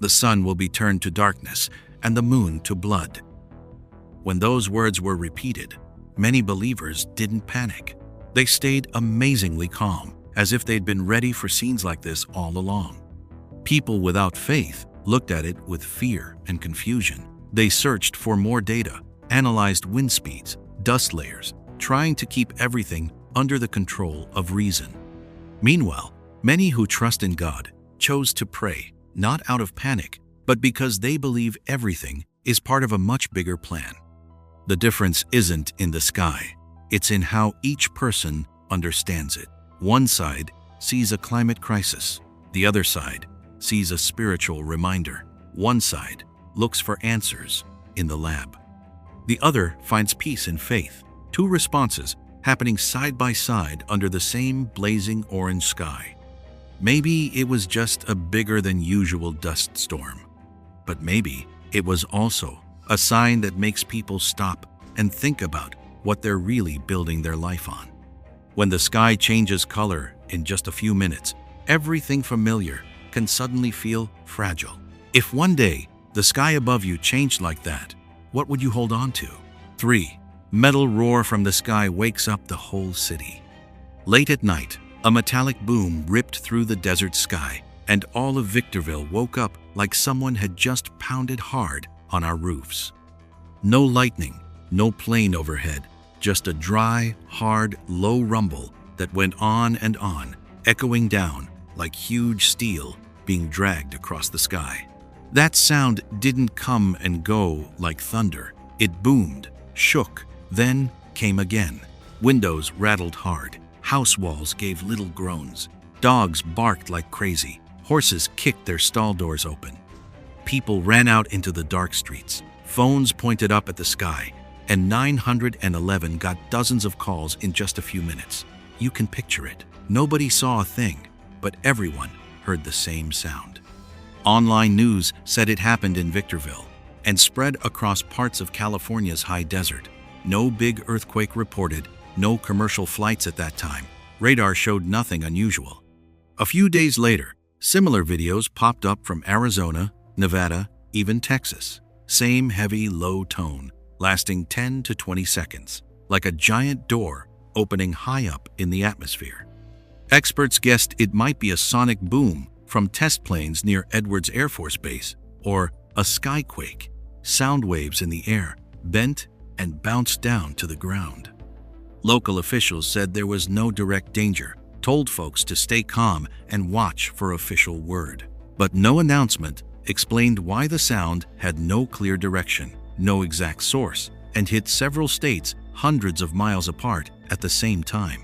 The sun will be turned to darkness, and the moon to blood." When those words were repeated, many believers didn't panic. They stayed amazingly calm, as if they'd been ready for scenes like this all along. People without faith looked at it with fear and confusion. They searched for more data, analyzed wind speeds, dust layers, trying to keep everything under the control of reason. Meanwhile, many who trust in God chose to pray, not out of panic, but because they believe everything is part of a much bigger plan. The difference isn't in the sky, it's in how each person understands it. One side sees a climate crisis. The other side sees a spiritual reminder. One side looks for answers in the lab. The other finds peace in faith. Two responses happening side by side under the same blazing orange sky. Maybe it was just a bigger than usual dust storm, but maybe it was also a sign that makes people stop and think about what they're really building their life on. When the sky changes color in just a few minutes, everything familiar can suddenly feel fragile. If one day the sky above you changed like that, what would you hold on to? 3. Metal roar from the sky wakes up the whole city. Late at night, a metallic boom ripped through the desert sky, and all of Victorville woke up like someone had just pounded hard on our roofs. No lightning, no plane overhead, just a dry, hard, low rumble that went on, echoing down like huge steel being dragged across the sky. That sound didn't come and go like thunder. It boomed, shook, then came again. Windows rattled hard. House walls gave little groans. Dogs barked like crazy. Horses kicked their stall doors open. People ran out into the dark streets. Phones pointed up at the sky, and 911 got dozens of calls in just a few minutes. You can picture it. Nobody saw a thing, but everyone heard the same sound. Online news said it happened in Victorville and spread across parts of California's high desert. No big earthquake reported, no commercial flights at that time. Radar showed nothing unusual. A few days later, similar videos popped up from Arizona, Nevada, even Texas. Same heavy, low tone, lasting 10 to 20 seconds, like a giant door opening high up in the atmosphere. Experts guessed it might be a sonic boom from test planes near Edwards Air Force Base, or a skyquake. Sound waves in the air bent and bounced down to the ground. Local officials said there was no direct danger, told folks to stay calm and watch for official word. But no announcement explained why the sound had no clear direction, no exact source, and hit several states hundreds of miles apart at the same time.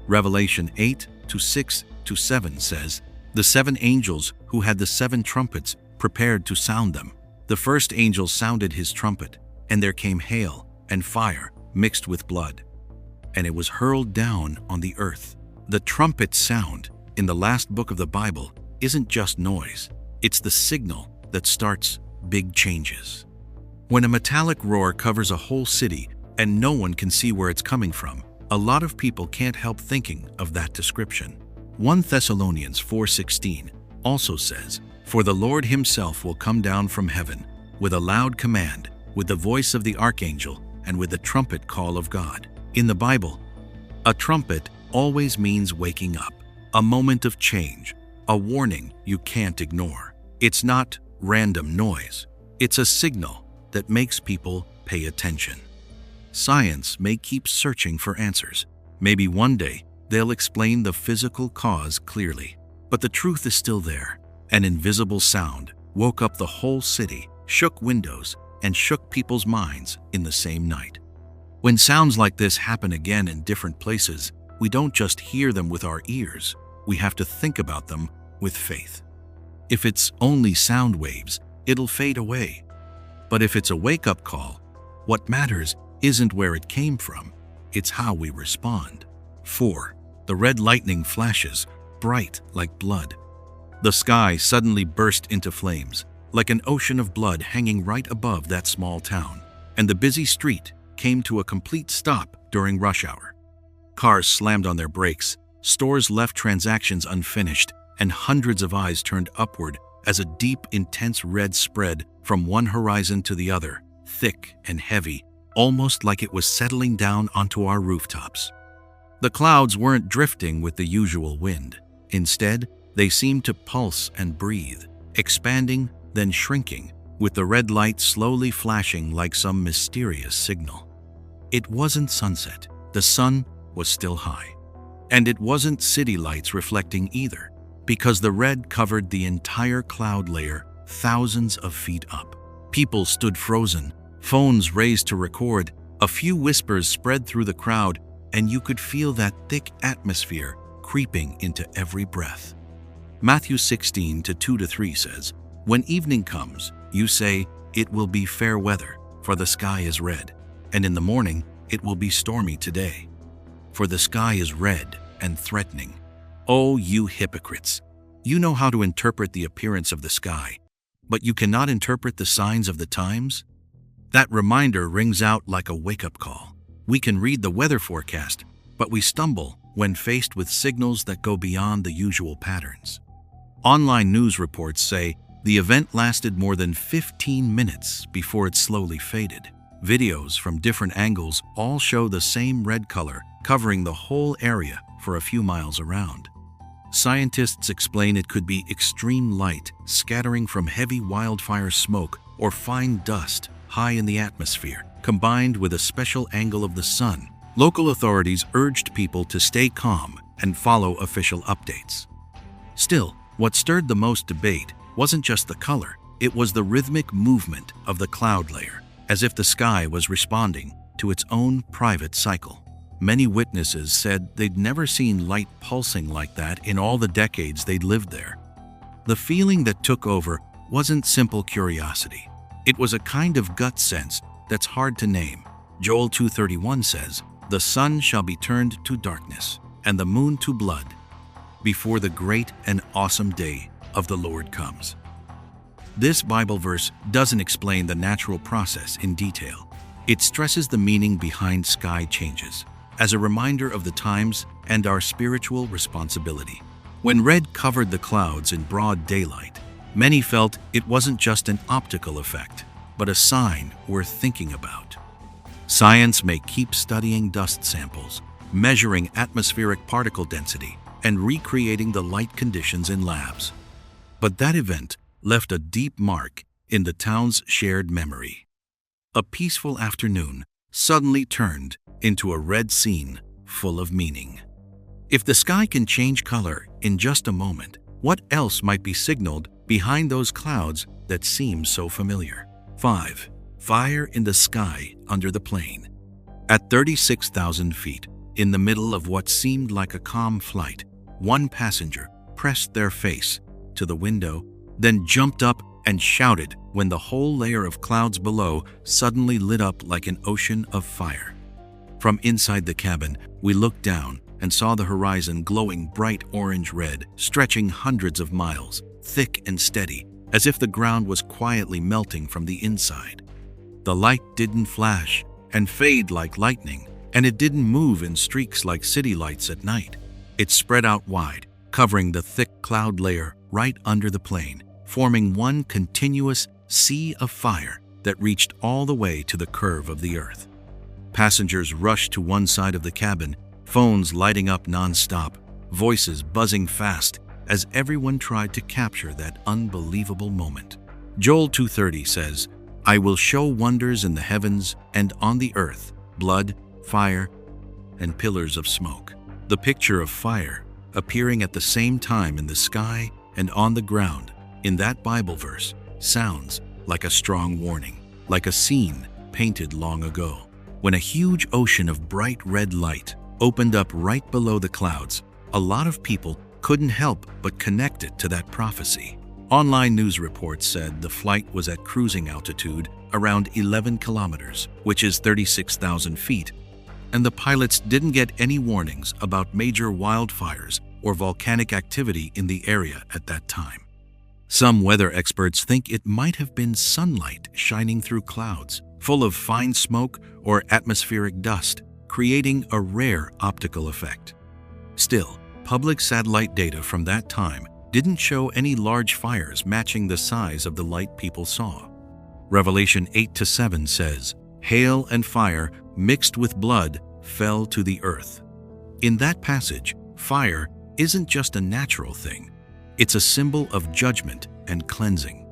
Revelation 8:6-7 says, "The 7 angels who had the 7 trumpets prepared to sound them. The first angel sounded his trumpet, and there came hail and fire mixed with blood, and it was hurled down on the earth." The trumpet sound in the last book of the Bible isn't just noise. It's the signal that starts big changes. When a metallic roar covers a whole city and no one can see where it's coming from, a lot of people can't help thinking of that description. 1 Thessalonians 4:16 also says, "For the Lord himself will come down from heaven with a loud command, with the voice of the archangel, and with the trumpet call of God." In the Bible, a trumpet always means waking up, a moment of change, a warning you can't ignore. It's not random noise. It's a signal that makes people pay attention. Science may keep searching for answers. Maybe one day they'll explain the physical cause clearly. But the truth is still there. An invisible sound woke up the whole city, shook windows, and shook people's minds in the same night. When sounds like this happen again in different places, we don't just hear them with our ears. We have to think about them with faith. If it's only sound waves, it'll fade away. But if it's a wake-up call, what matters isn't where it came from, it's how we respond. 4. The red lightning flashes, bright like blood. The sky suddenly burst into flames, like an ocean of blood hanging right above that small town, and the busy street came to a complete stop during rush hour. Cars slammed on their brakes, stores left transactions unfinished, and hundreds of eyes turned upward as a deep, intense red spread from one horizon to the other, thick and heavy, almost like it was settling down onto our rooftops. The clouds weren't drifting with the usual wind. Instead, they seemed to pulse and breathe, expanding, then shrinking, with the red light slowly flashing like some mysterious signal. It wasn't sunset. The sun was still high. And it wasn't city lights reflecting either, because the red covered the entire cloud layer thousands of feet up. People stood frozen, phones raised to record, a few whispers spread through the crowd, and you could feel that thick atmosphere creeping into every breath. Matthew 16:2-3 says, "When evening comes, you say, 'It will be fair weather, for the sky is red,' and in the morning, 'It will be stormy today, for the sky is red and threatening.' Oh, you hypocrites! You know how to interpret the appearance of the sky, but you cannot interpret the signs of the times?" That reminder rings out like a wake-up call. We can read the weather forecast, but we stumble when faced with signals that go beyond the usual patterns. Online news reports say the event lasted more than 15 minutes before it slowly faded. Videos from different angles all show the same red color covering the whole area for a few miles around. Scientists explain it could be extreme light scattering from heavy wildfire smoke or fine dust high in the atmosphere, combined with a special angle of the sun Local authorities urged people to stay calm and follow official updates. Still, what stirred the most debate wasn't just the color, it was the rhythmic movement of the cloud layer, as if the sky was responding to its own private cycle. Many witnesses said they'd never seen light pulsing like that in all the decades they'd lived there. The feeling that took over wasn't simple curiosity. It was a kind of gut sense that's hard to name. Joel 2:31 says, "The sun shall be turned to darkness, and the moon to blood, before the great and awesome day of the Lord comes." This Bible verse doesn't explain the natural process in detail. It stresses the meaning behind sky changes, as a reminder of the times and our spiritual responsibility. When red covered the clouds in broad daylight, many felt it wasn't just an optical effect, but a sign worth thinking about. Science may keep studying dust samples, measuring atmospheric particle density, and recreating the light conditions in labs. But that event left a deep mark in the town's shared memory. A peaceful afternoon suddenly turned into a red scene full of meaning. If the sky can change color in just a moment, what else might be signaled behind those clouds that seem so familiar? 5. Fire in the sky under the plane. At 36,000 feet, in the middle of what seemed like a calm flight, one passenger pressed their face to the window, then jumped up and shouted when the whole layer of clouds below suddenly lit up like an ocean of fire. From inside the cabin, we looked down and saw the horizon glowing bright orange-red, stretching hundreds of miles, thick and steady, as if the ground was quietly melting from the inside. The light didn't flash and fade like lightning, and it didn't move in streaks like city lights at night. It spread out wide, covering the thick cloud layer right under the plane, forming one continuous sea of fire that reached all the way to the curve of the earth. Passengers rushed to one side of the cabin, phones lighting up non-stop, voices buzzing fast as everyone tried to capture that unbelievable moment. Joel 2:30 says, "I will show wonders in the heavens and on the earth, blood, fire, and pillars of smoke." The picture of fire appearing at the same time in the sky and on the ground in that Bible verse sounds like a strong warning, like a scene painted long ago. When a huge ocean of bright red light opened up right below the clouds, a lot of people couldn't help but connect it to that prophecy. Online news reports said the flight was at cruising altitude around 11 kilometers, which is 36,000 feet, and the pilots didn't get any warnings about major wildfires or volcanic activity in the area at that time. Some weather experts think it might have been sunlight shining through clouds, full of fine smoke or atmospheric dust, creating a rare optical effect. Still, public satellite data from that time didn't show any large fires matching the size of the light people saw. Revelation 8-7 says, "Hail and fire mixed with blood fell to the earth." In that passage, fire isn't just a natural thing. It's a symbol of judgment and cleansing.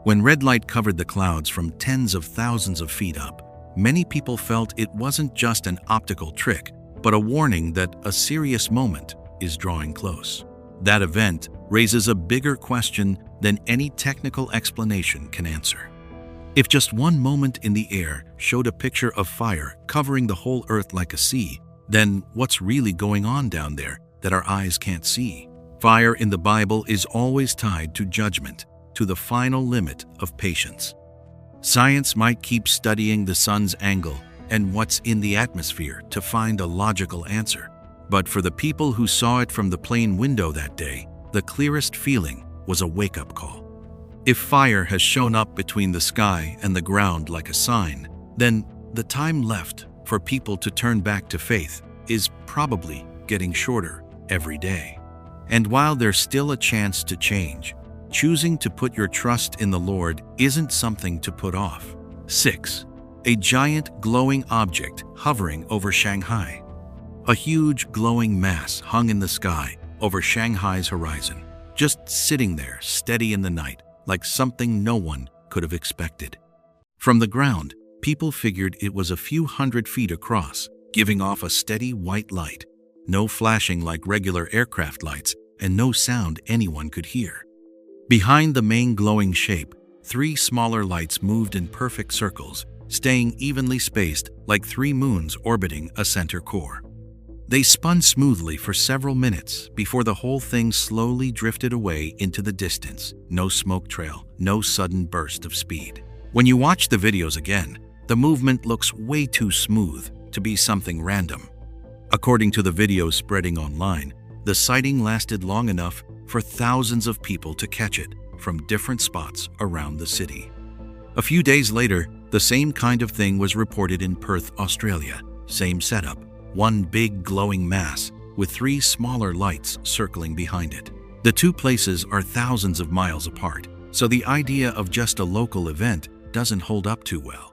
When red light covered the clouds from tens of thousands of feet up, many people felt it wasn't just an optical trick, but a warning that a serious moment is drawing close. That event raises a bigger question than any technical explanation can answer. If just one moment in the air showed a picture of fire covering the whole earth like a sea, then what's really going on down there that our eyes can't see? Fire in the Bible is always tied to judgment, to the final limit of patience. Science might keep studying the sun's angle and what's in the atmosphere to find a logical answer. But for the people who saw it from the plane window that day, the clearest feeling was a wake-up call. If fire has shown up between the sky and the ground like a sign, then the time left for people to turn back to faith is probably getting shorter every day. And while there's still a chance to change, choosing to put your trust in the Lord isn't something to put off. 6. A giant glowing object hovering over Shanghai. A huge glowing mass hung in the sky over Shanghai's horizon, just sitting there steady in the night, like something no one could have expected. From the ground, people figured it was a few hundred feet across, giving off a steady white light, no flashing like regular aircraft lights, and no sound anyone could hear. Behind the main glowing shape, 3 smaller lights moved in perfect circles, staying evenly spaced like 3 moons orbiting a center core. They spun smoothly for several minutes before the whole thing slowly drifted away into the distance. No smoke trail, no sudden burst of speed. When you watch the videos again, the movement looks way too smooth to be something random. According to the videos spreading online, the sighting lasted long enough for thousands of people to catch it from different spots around the city. A few days later, the same kind of thing was reported in Perth, Australia. Same setup, one big glowing mass with 3 smaller lights circling behind it. The 2 places are thousands of miles apart, so the idea of just a local event doesn't hold up too well.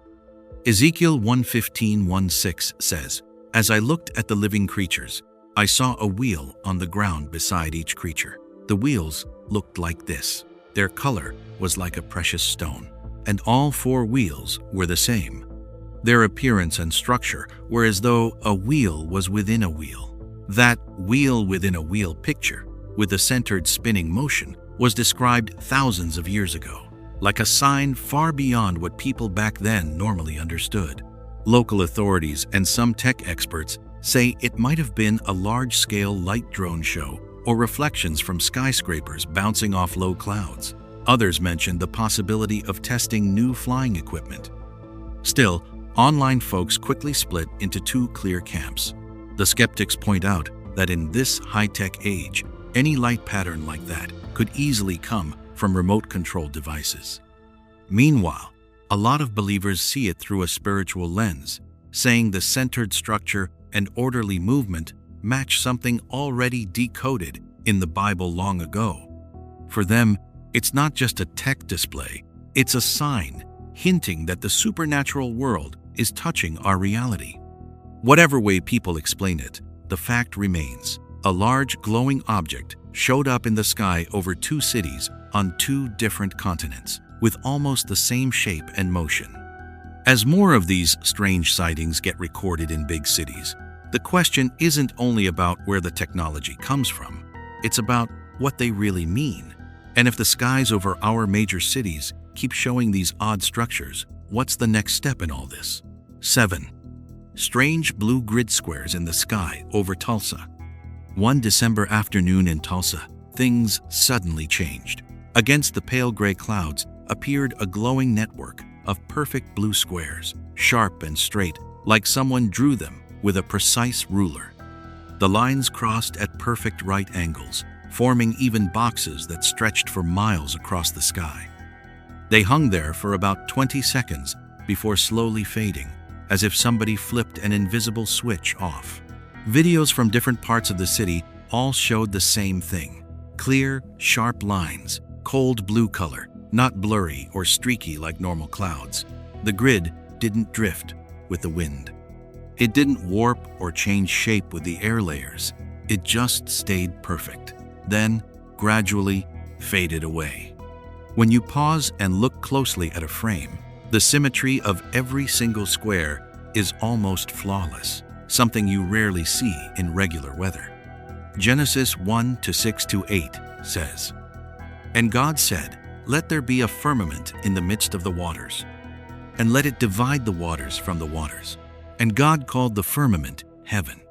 Ezekiel 1:15-1:6 says, "As I looked at the living creatures, I saw a wheel on the ground beside each creature. The wheels looked like this. Their color was like a precious stone, and all 4 wheels were the same. Their appearance and structure were as though a wheel was within a wheel. That wheel within a wheel picture, with a centered spinning motion, was described thousands of years ago, like a sign far beyond what people back then normally understood. Local authorities and some tech experts say it might have been a large-scale light drone show or reflections from skyscrapers bouncing off low clouds. Others mentioned the possibility of testing new flying equipment. Still, online folks quickly split into 2 clear camps. The skeptics point out that in this high-tech age, any light pattern like that could easily come from remote-controlled devices. Meanwhile, a lot of believers see it through a spiritual lens, saying the centered structure and orderly movement match something already decoded in the Bible long ago. For them, it's not just a tech display, it's a sign hinting that the supernatural world is touching our reality. Whatever way people explain it, the fact remains. A large glowing object showed up in the sky over 2 cities on 2 different continents, with almost the same shape and motion. As more of these strange sightings get recorded in big cities, the question isn't only about where the technology comes from, it's about what they really mean. And if the skies over our major cities keep showing these odd structures, what's the next step in all this? 7. Strange blue grid squares in the sky over Tulsa. One December afternoon in Tulsa, things suddenly changed. Against the pale gray clouds appeared a glowing network of perfect blue squares, sharp and straight, like someone drew them with a precise ruler. The lines crossed at perfect right angles, forming even boxes that stretched for miles across the sky. They hung there for about 20 seconds before slowly fading, as if somebody flipped an invisible switch off. Videos from different parts of the city all showed the same thing. Clear, sharp lines, cold blue color, not blurry or streaky like normal clouds. The grid didn't drift with the wind. It didn't warp or change shape with the air layers. It just stayed perfect, then gradually faded away. When you pause and look closely at a frame, the symmetry of every single square is almost flawless, something you rarely see in regular weather. Genesis 1:6-8 says, "And God said, Let there be a firmament in the midst of the waters, and let it divide the waters from the waters. And God called the firmament heaven."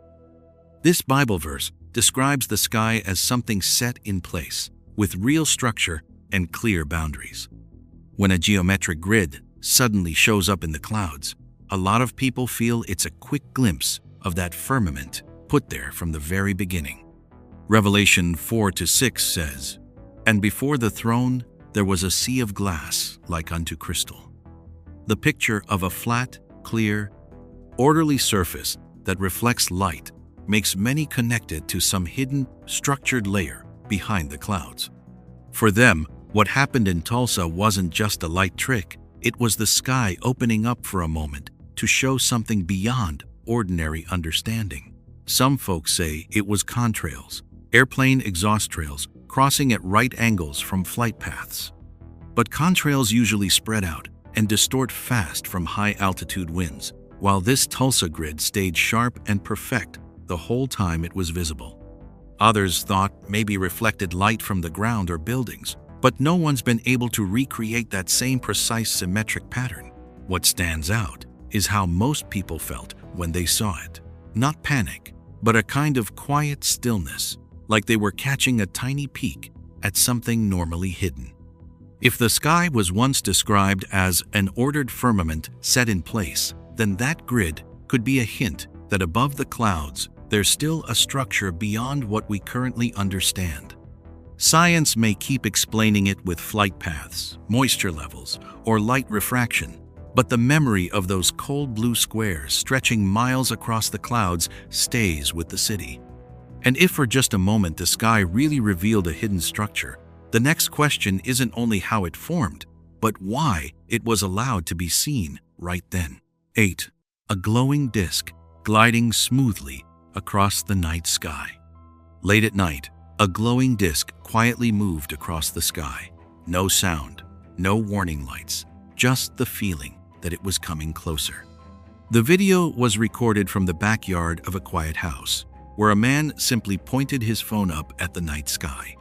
This Bible verse describes the sky as something set in place, with real structure and clear boundaries. When a geometric grid suddenly shows up in the clouds, a lot of people feel it's a quick glimpse of that firmament put there from the very beginning. Revelation 4:6 says, "And before the throne there was a sea of glass like unto crystal." The picture of a flat, clear, orderly surface that reflects light makes many connect it to some hidden, structured layer behind the clouds. For them, what happened in Tulsa wasn't just a light trick, it was the sky opening up for a moment to show something beyond ordinary understanding. Some folks say it was contrails, airplane exhaust trails crossing at right angles from flight paths. But contrails usually spread out and distort fast from high-altitude winds, while this Tulsa grid stayed sharp and perfect the whole time it was visible. Others thought maybe reflected light from the ground or buildings, but no one's been able to recreate that same precise symmetric pattern. What stands out is how most people felt when they saw it. Not panic, but a kind of quiet stillness, like they were catching a tiny peek at something normally hidden. If the sky was once described as an ordered firmament set in place, then that grid could be a hint that above the clouds, there's still a structure beyond what we currently understand. Science may keep explaining it with flight paths, moisture levels, or light refraction, but the memory of those cold blue squares stretching miles across the clouds stays with the city. And if for just a moment the sky really revealed a hidden structure, the next question isn't only how it formed, but why it was allowed to be seen right then. 8. A glowing disk gliding smoothly across the night sky. Late at night, a glowing disk quietly moved across the sky. No sound, no warning lights, just the feeling that it was coming closer. The video was recorded from the backyard of a quiet house, where a man simply pointed his phone up at the night sky.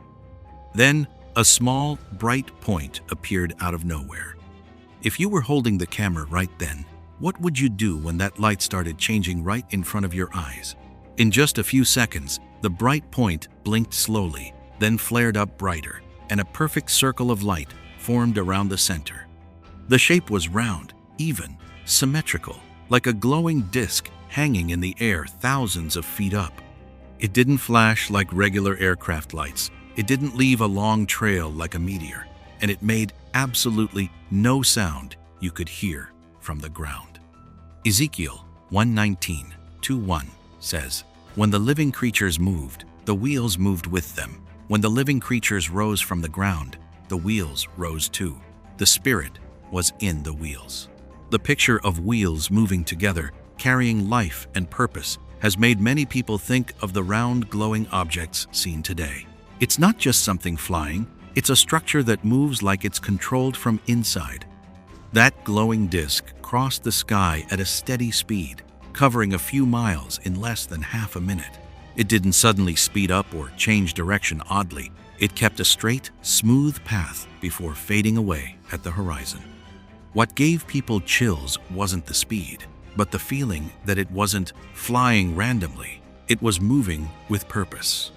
Then, a small, bright point appeared out of nowhere. If you were holding the camera right then, what would you do when that light started changing right in front of your eyes? In just a few seconds, the bright point blinked slowly, then flared up brighter, and a perfect circle of light formed around the center. The shape was round, even, symmetrical, like a glowing disk hanging in the air thousands of feet up. It didn't flash like regular aircraft lights. It didn't leave a long trail like a meteor, and it made absolutely no sound you could hear from the ground. Ezekiel 1:19-1 says, "When the living creatures moved, the wheels moved with them. When the living creatures rose from the ground, the wheels rose too. The Spirit was in the wheels." The picture of wheels moving together, carrying life and purpose, has made many people think of the round, glowing objects seen today. It's not just something flying, it's a structure that moves like it's controlled from inside. That glowing disk crossed the sky at a steady speed, covering a few miles in less than half a minute. It didn't suddenly speed up or change direction oddly. It kept a straight, smooth path before fading away at the horizon. What gave people chills wasn't the speed, but the feeling that it wasn't flying randomly. It was moving with purpose.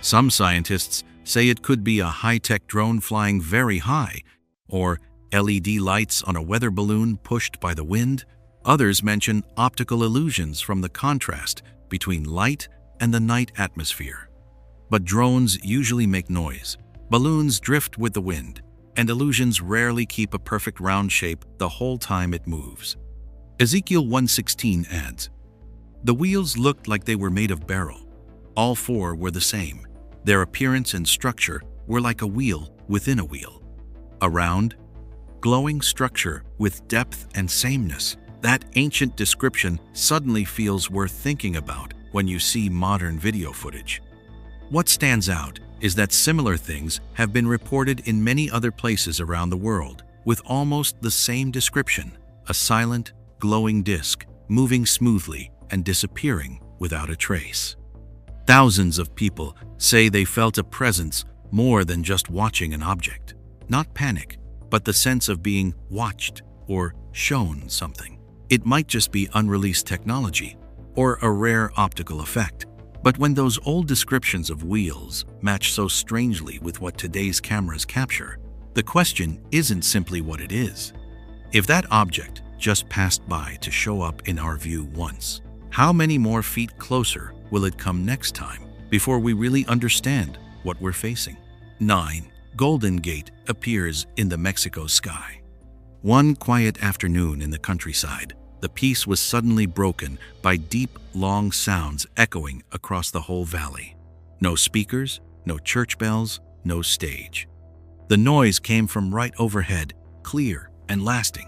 Some scientists say it could be a high-tech drone flying very high, or LED lights on a weather balloon pushed by the wind. Others mention optical illusions from the contrast between light and the night atmosphere. But drones usually make noise, balloons drift with the wind, and illusions rarely keep a perfect round shape the whole time it moves. Ezekiel 1:16 adds, "The wheels looked like they were made of beryl. All four were the same. Their appearance and structure were like a wheel within a wheel. A round, glowing structure with depth and sameness. That ancient description suddenly feels worth thinking about when you see modern video footage." What stands out is that similar things have been reported in many other places around the world, with almost the same description: a silent, glowing disk moving smoothly and disappearing without a trace. Thousands of people say they felt a presence more than just watching an object. Not panic, but the sense of being watched or shown something. It might just be unreleased technology or a rare optical effect. But when those old descriptions of wheels match so strangely with what today's cameras capture, the question isn't simply what it is. If that object just passed by to show up in our view once, how many more feet closer will it come next time before we really understand what we're facing? 9. Golden Gate appears in the Mexico sky. One quiet afternoon in the countryside, the peace was suddenly broken by deep, long sounds echoing across the whole valley. No speakers, no church bells, no stage. The noise came from right overhead, clear and lasting.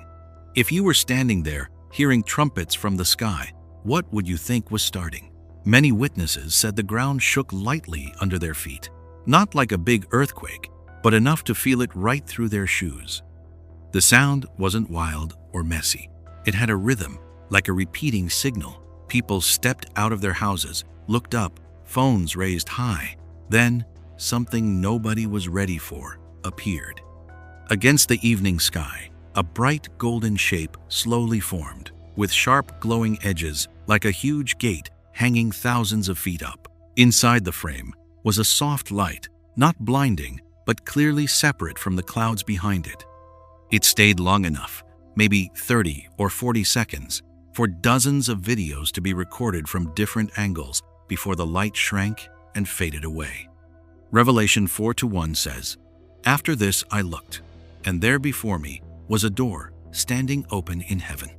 If you were standing there, hearing trumpets from the sky, what would you think was starting? Many witnesses said the ground shook lightly under their feet. Not like a big earthquake, but enough to feel it right through their shoes. The sound wasn't wild or messy. It had a rhythm, like a repeating signal. People stepped out of their houses, looked up, phones raised high. Then, something nobody was ready for appeared. Against the evening sky, a bright golden shape slowly formed, with sharp glowing edges like a huge gate hanging thousands of feet up. Inside the frame was a soft light, not blinding, but clearly separate from the clouds behind it. It stayed long enough, maybe 30 or 40 seconds, for dozens of videos to be recorded from different angles before the light shrank and faded away. Revelation 4:1 says, "After this I looked, and there before me was a door standing open in heaven.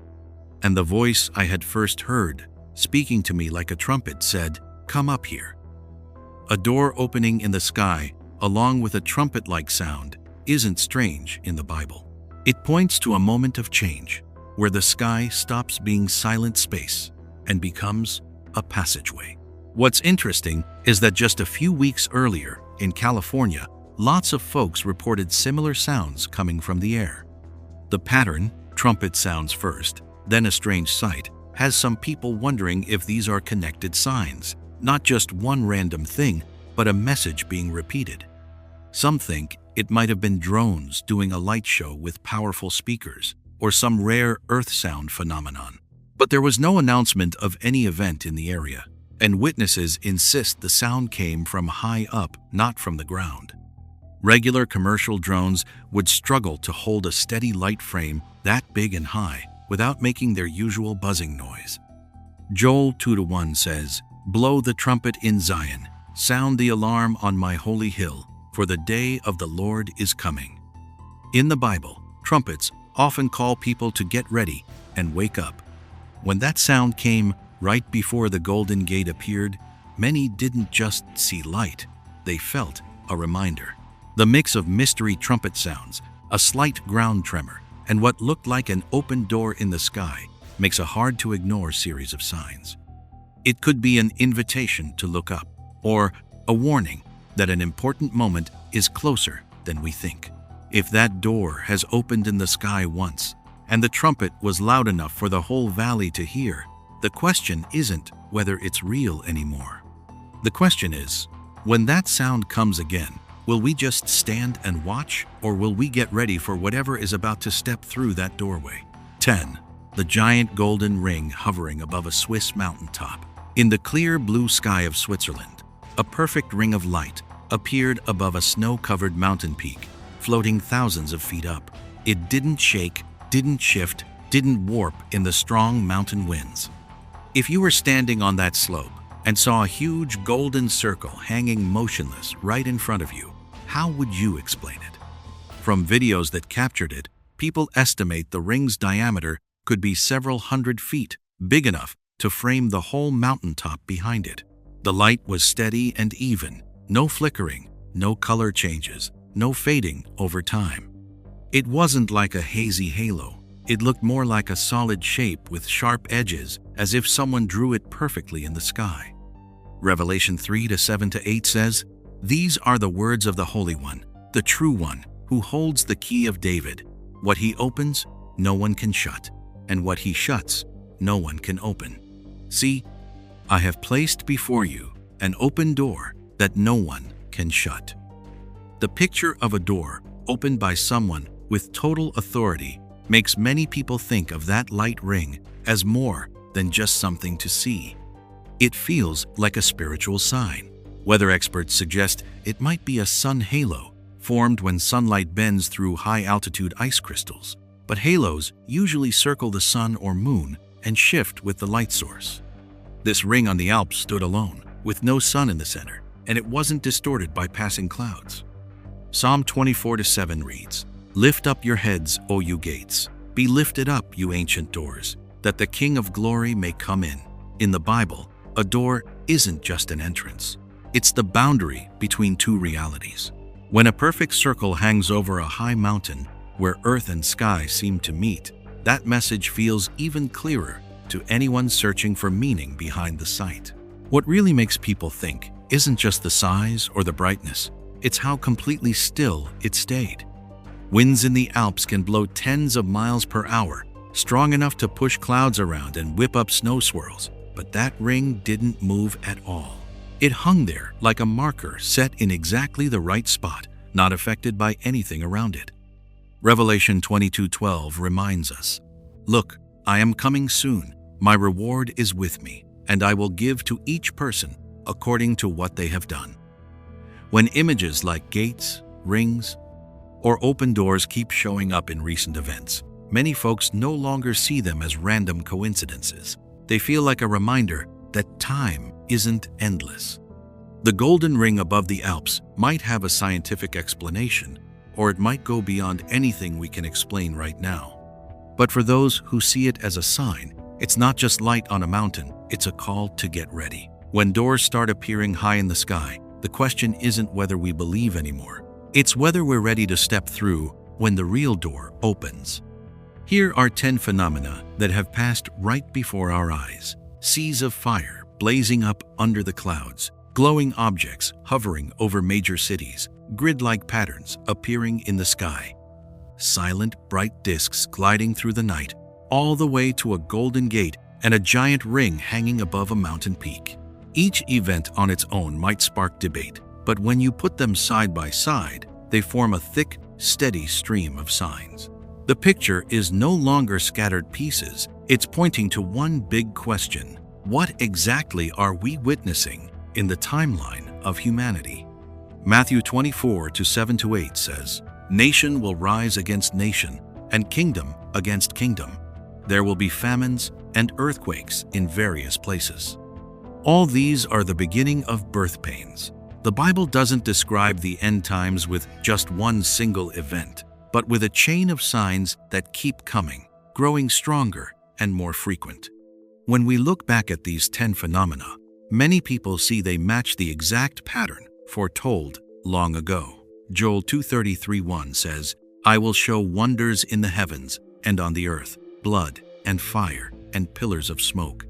And the voice I had first heard, speaking to me like a trumpet, said, 'Come up here.'" A door opening in the sky, along with a trumpet-like sound, isn't strange in the Bible. It points to a moment of change, where the sky stops being silent space and becomes a passageway. What's interesting is that just a few weeks earlier, in California, lots of folks reported similar sounds coming from the air. The pattern, trumpet sounds first, then a strange sight, has some people wondering if these are connected signs, not just one random thing, but a message being repeated. Some think it might have been drones doing a light show with powerful speakers, or some rare earth sound phenomenon. But there was no announcement of any event in the area, and witnesses insist the sound came from high up, not from the ground. Regular commercial drones would struggle to hold a steady light frame that big and high without making their usual buzzing noise. Joel 2:1 says, "Blow the trumpet in Zion, sound the alarm on my holy hill, for the day of the Lord is coming." In the Bible, trumpets often call people to get ready and wake up. When that sound came right before the Golden Gate appeared, many didn't just see light, they felt a reminder. The mix of mystery trumpet sounds, a slight ground tremor, and what looked like an open door in the sky makes a hard-to-ignore series of signs. It could be an invitation to look up, or a warning that an important moment is closer than we think. If that door has opened in the sky once, and the trumpet was loud enough for the whole valley to hear, the question isn't whether it's real anymore. The question is, when that sound comes again, will we just stand and watch, or will we get ready for whatever is about to step through that doorway? 10. The giant golden ring hovering above a Swiss mountaintop. In the clear blue sky of Switzerland, a perfect ring of light appeared above a snow-covered mountain peak, floating thousands of feet up. It didn't shake, didn't shift, didn't warp in the strong mountain winds. If you were standing on that slope and saw a huge golden circle hanging motionless right in front of you, how would you explain it? From videos that captured it, people estimate the ring's diameter could be several hundred feet, big enough to frame the whole mountaintop behind it. The light was steady and even, no flickering, no color changes, no fading over time. It wasn't like a hazy halo. It looked more like a solid shape with sharp edges, as if someone drew it perfectly in the sky. Revelation 3:7-8 says, "These are the words of the Holy One, the true One, who holds the key of David. What he opens, no one can shut, and what he shuts, no one can open. See, I have placed before you an open door that no one can shut." The picture of a door opened by someone with total authority makes many people think of that light ring as more than just something to see. It feels like a spiritual sign. Weather experts suggest it might be a sun halo, formed when sunlight bends through high-altitude ice crystals. But halos usually circle the sun or moon and shift with the light source. This ring on the Alps stood alone, with no sun in the center, and it wasn't distorted by passing clouds. Psalm 24:7 reads, "Lift up your heads, O you gates. Be lifted up, you ancient doors, that the King of glory may come in." In the Bible, a door isn't just an entrance. It's the boundary between two realities. When a perfect circle hangs over a high mountain where earth and sky seem to meet, that message feels even clearer to anyone searching for meaning behind the sight. What really makes people think isn't just the size or the brightness, it's how completely still it stayed. Winds in the Alps can blow tens of miles per hour, strong enough to push clouds around and whip up snow swirls, but that ring didn't move at all. It hung there like a marker set in exactly the right spot, not affected by anything around it. Revelation 22:12 reminds us, "Look, I am coming soon. My reward is with me, and I will give to each person according to what they have done." When images like gates, rings, or open doors keep showing up in recent events, many folks no longer see them as random coincidences. They feel like a reminder that time isn't endless. The golden ring above the Alps might have a scientific explanation, or it might go beyond anything we can explain right now. But for those who see it as a sign, it's not just light on a mountain, it's a call to get ready. When doors start appearing high in the sky, the question isn't whether we believe anymore. It's whether we're ready to step through when the real door opens. Here are 10 phenomena that have passed right before our eyes. Seas of fire blazing up under the clouds, glowing objects hovering over major cities, grid-like patterns appearing in the sky, silent, bright discs gliding through the night, all the way to a golden gate and a giant ring hanging above a mountain peak. Each event on its own might spark debate, but when you put them side by side, they form a thick, steady stream of signs. The picture is no longer scattered pieces, it's pointing to one big question: what exactly are we witnessing in the timeline of humanity? Matthew 24:7-8 says, "Nation will rise against nation, and kingdom against kingdom. There will be famines and earthquakes in various places." All these are the beginning of birth pains. The Bible doesn't describe the end times with just one single event, but with a chain of signs that keep coming, growing stronger and more frequent. When we look back at these 10 phenomena, many people see they match the exact pattern foretold long ago. Joel 2:33-1 says, "I will show wonders in the heavens and on the earth, blood and fire and pillars of smoke.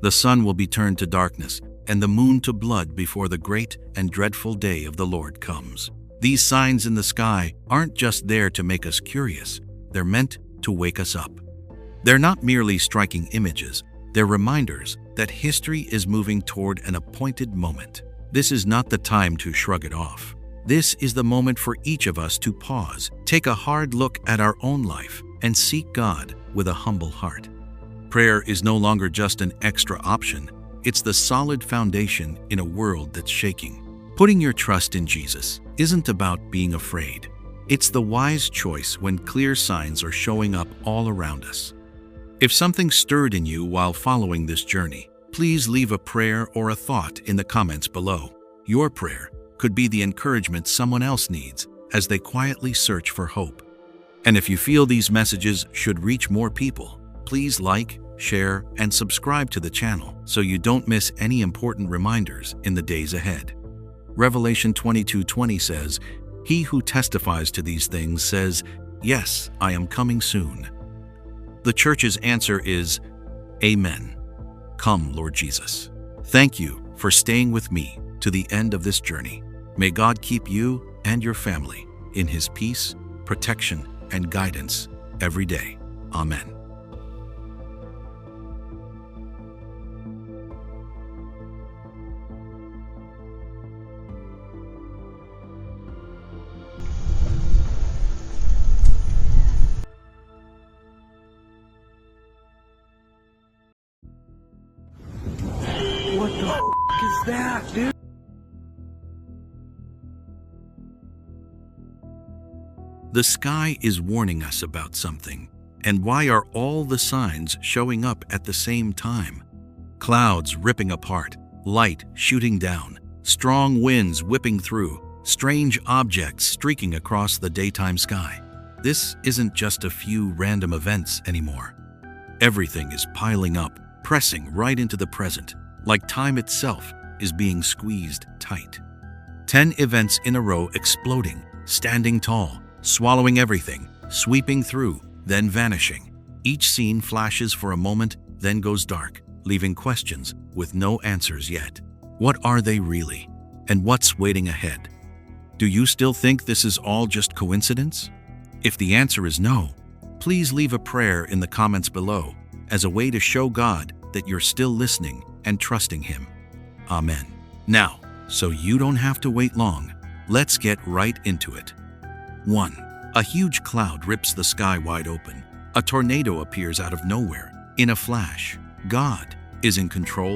The sun will be turned to darkness and the moon to blood before the great and dreadful day of the Lord comes." These signs in the sky aren't just there to make us curious, they're meant to wake us up. They're not merely striking images, they're reminders that history is moving toward an appointed moment. This is not the time to shrug it off. This is the moment for each of us to pause, take a hard look at our own life, and seek God with a humble heart. Prayer is no longer just an extra option, it's the solid foundation in a world that's shaking. Putting your trust in Jesus isn't about being afraid. It's the wise choice when clear signs are showing up all around us. If something stirred in you while following this journey, please leave a prayer or a thought in the comments below. Your prayer could be the encouragement someone else needs as they quietly search for hope. And if you feel these messages should reach more people, please like, share, and subscribe to the channel so you don't miss any important reminders in the days ahead. Revelation 22:20 says, "He who testifies to these things says, 'Yes, I am coming soon.'" The church's answer is, Amen. Come, Lord Jesus. Thank you for staying with me to the end of this journey. May God keep you and your family in His peace, protection, and guidance every day. Amen. What the is that, dude? The sky is warning us about something. And why are all the signs showing up at the same time? Clouds ripping apart, light shooting down, strong winds whipping through, strange objects streaking across the daytime sky. This isn't just a few random events anymore. Everything is piling up, pressing right into the present, like time itself is being squeezed tight. 10 events in a row exploding, standing tall, swallowing everything, sweeping through, then vanishing. Each scene flashes for a moment, then goes dark, leaving questions with no answers yet. What are they really? And what's waiting ahead? Do you still think this is all just coincidence? If the answer is no, Please leave a prayer in the comments below as a way to show God that you're still listening and trusting Him. Amen. Now, so you don't have to wait long, let's get right into it. 1. A huge cloud rips the sky wide open. A tornado appears out of nowhere. In a flash, God is in control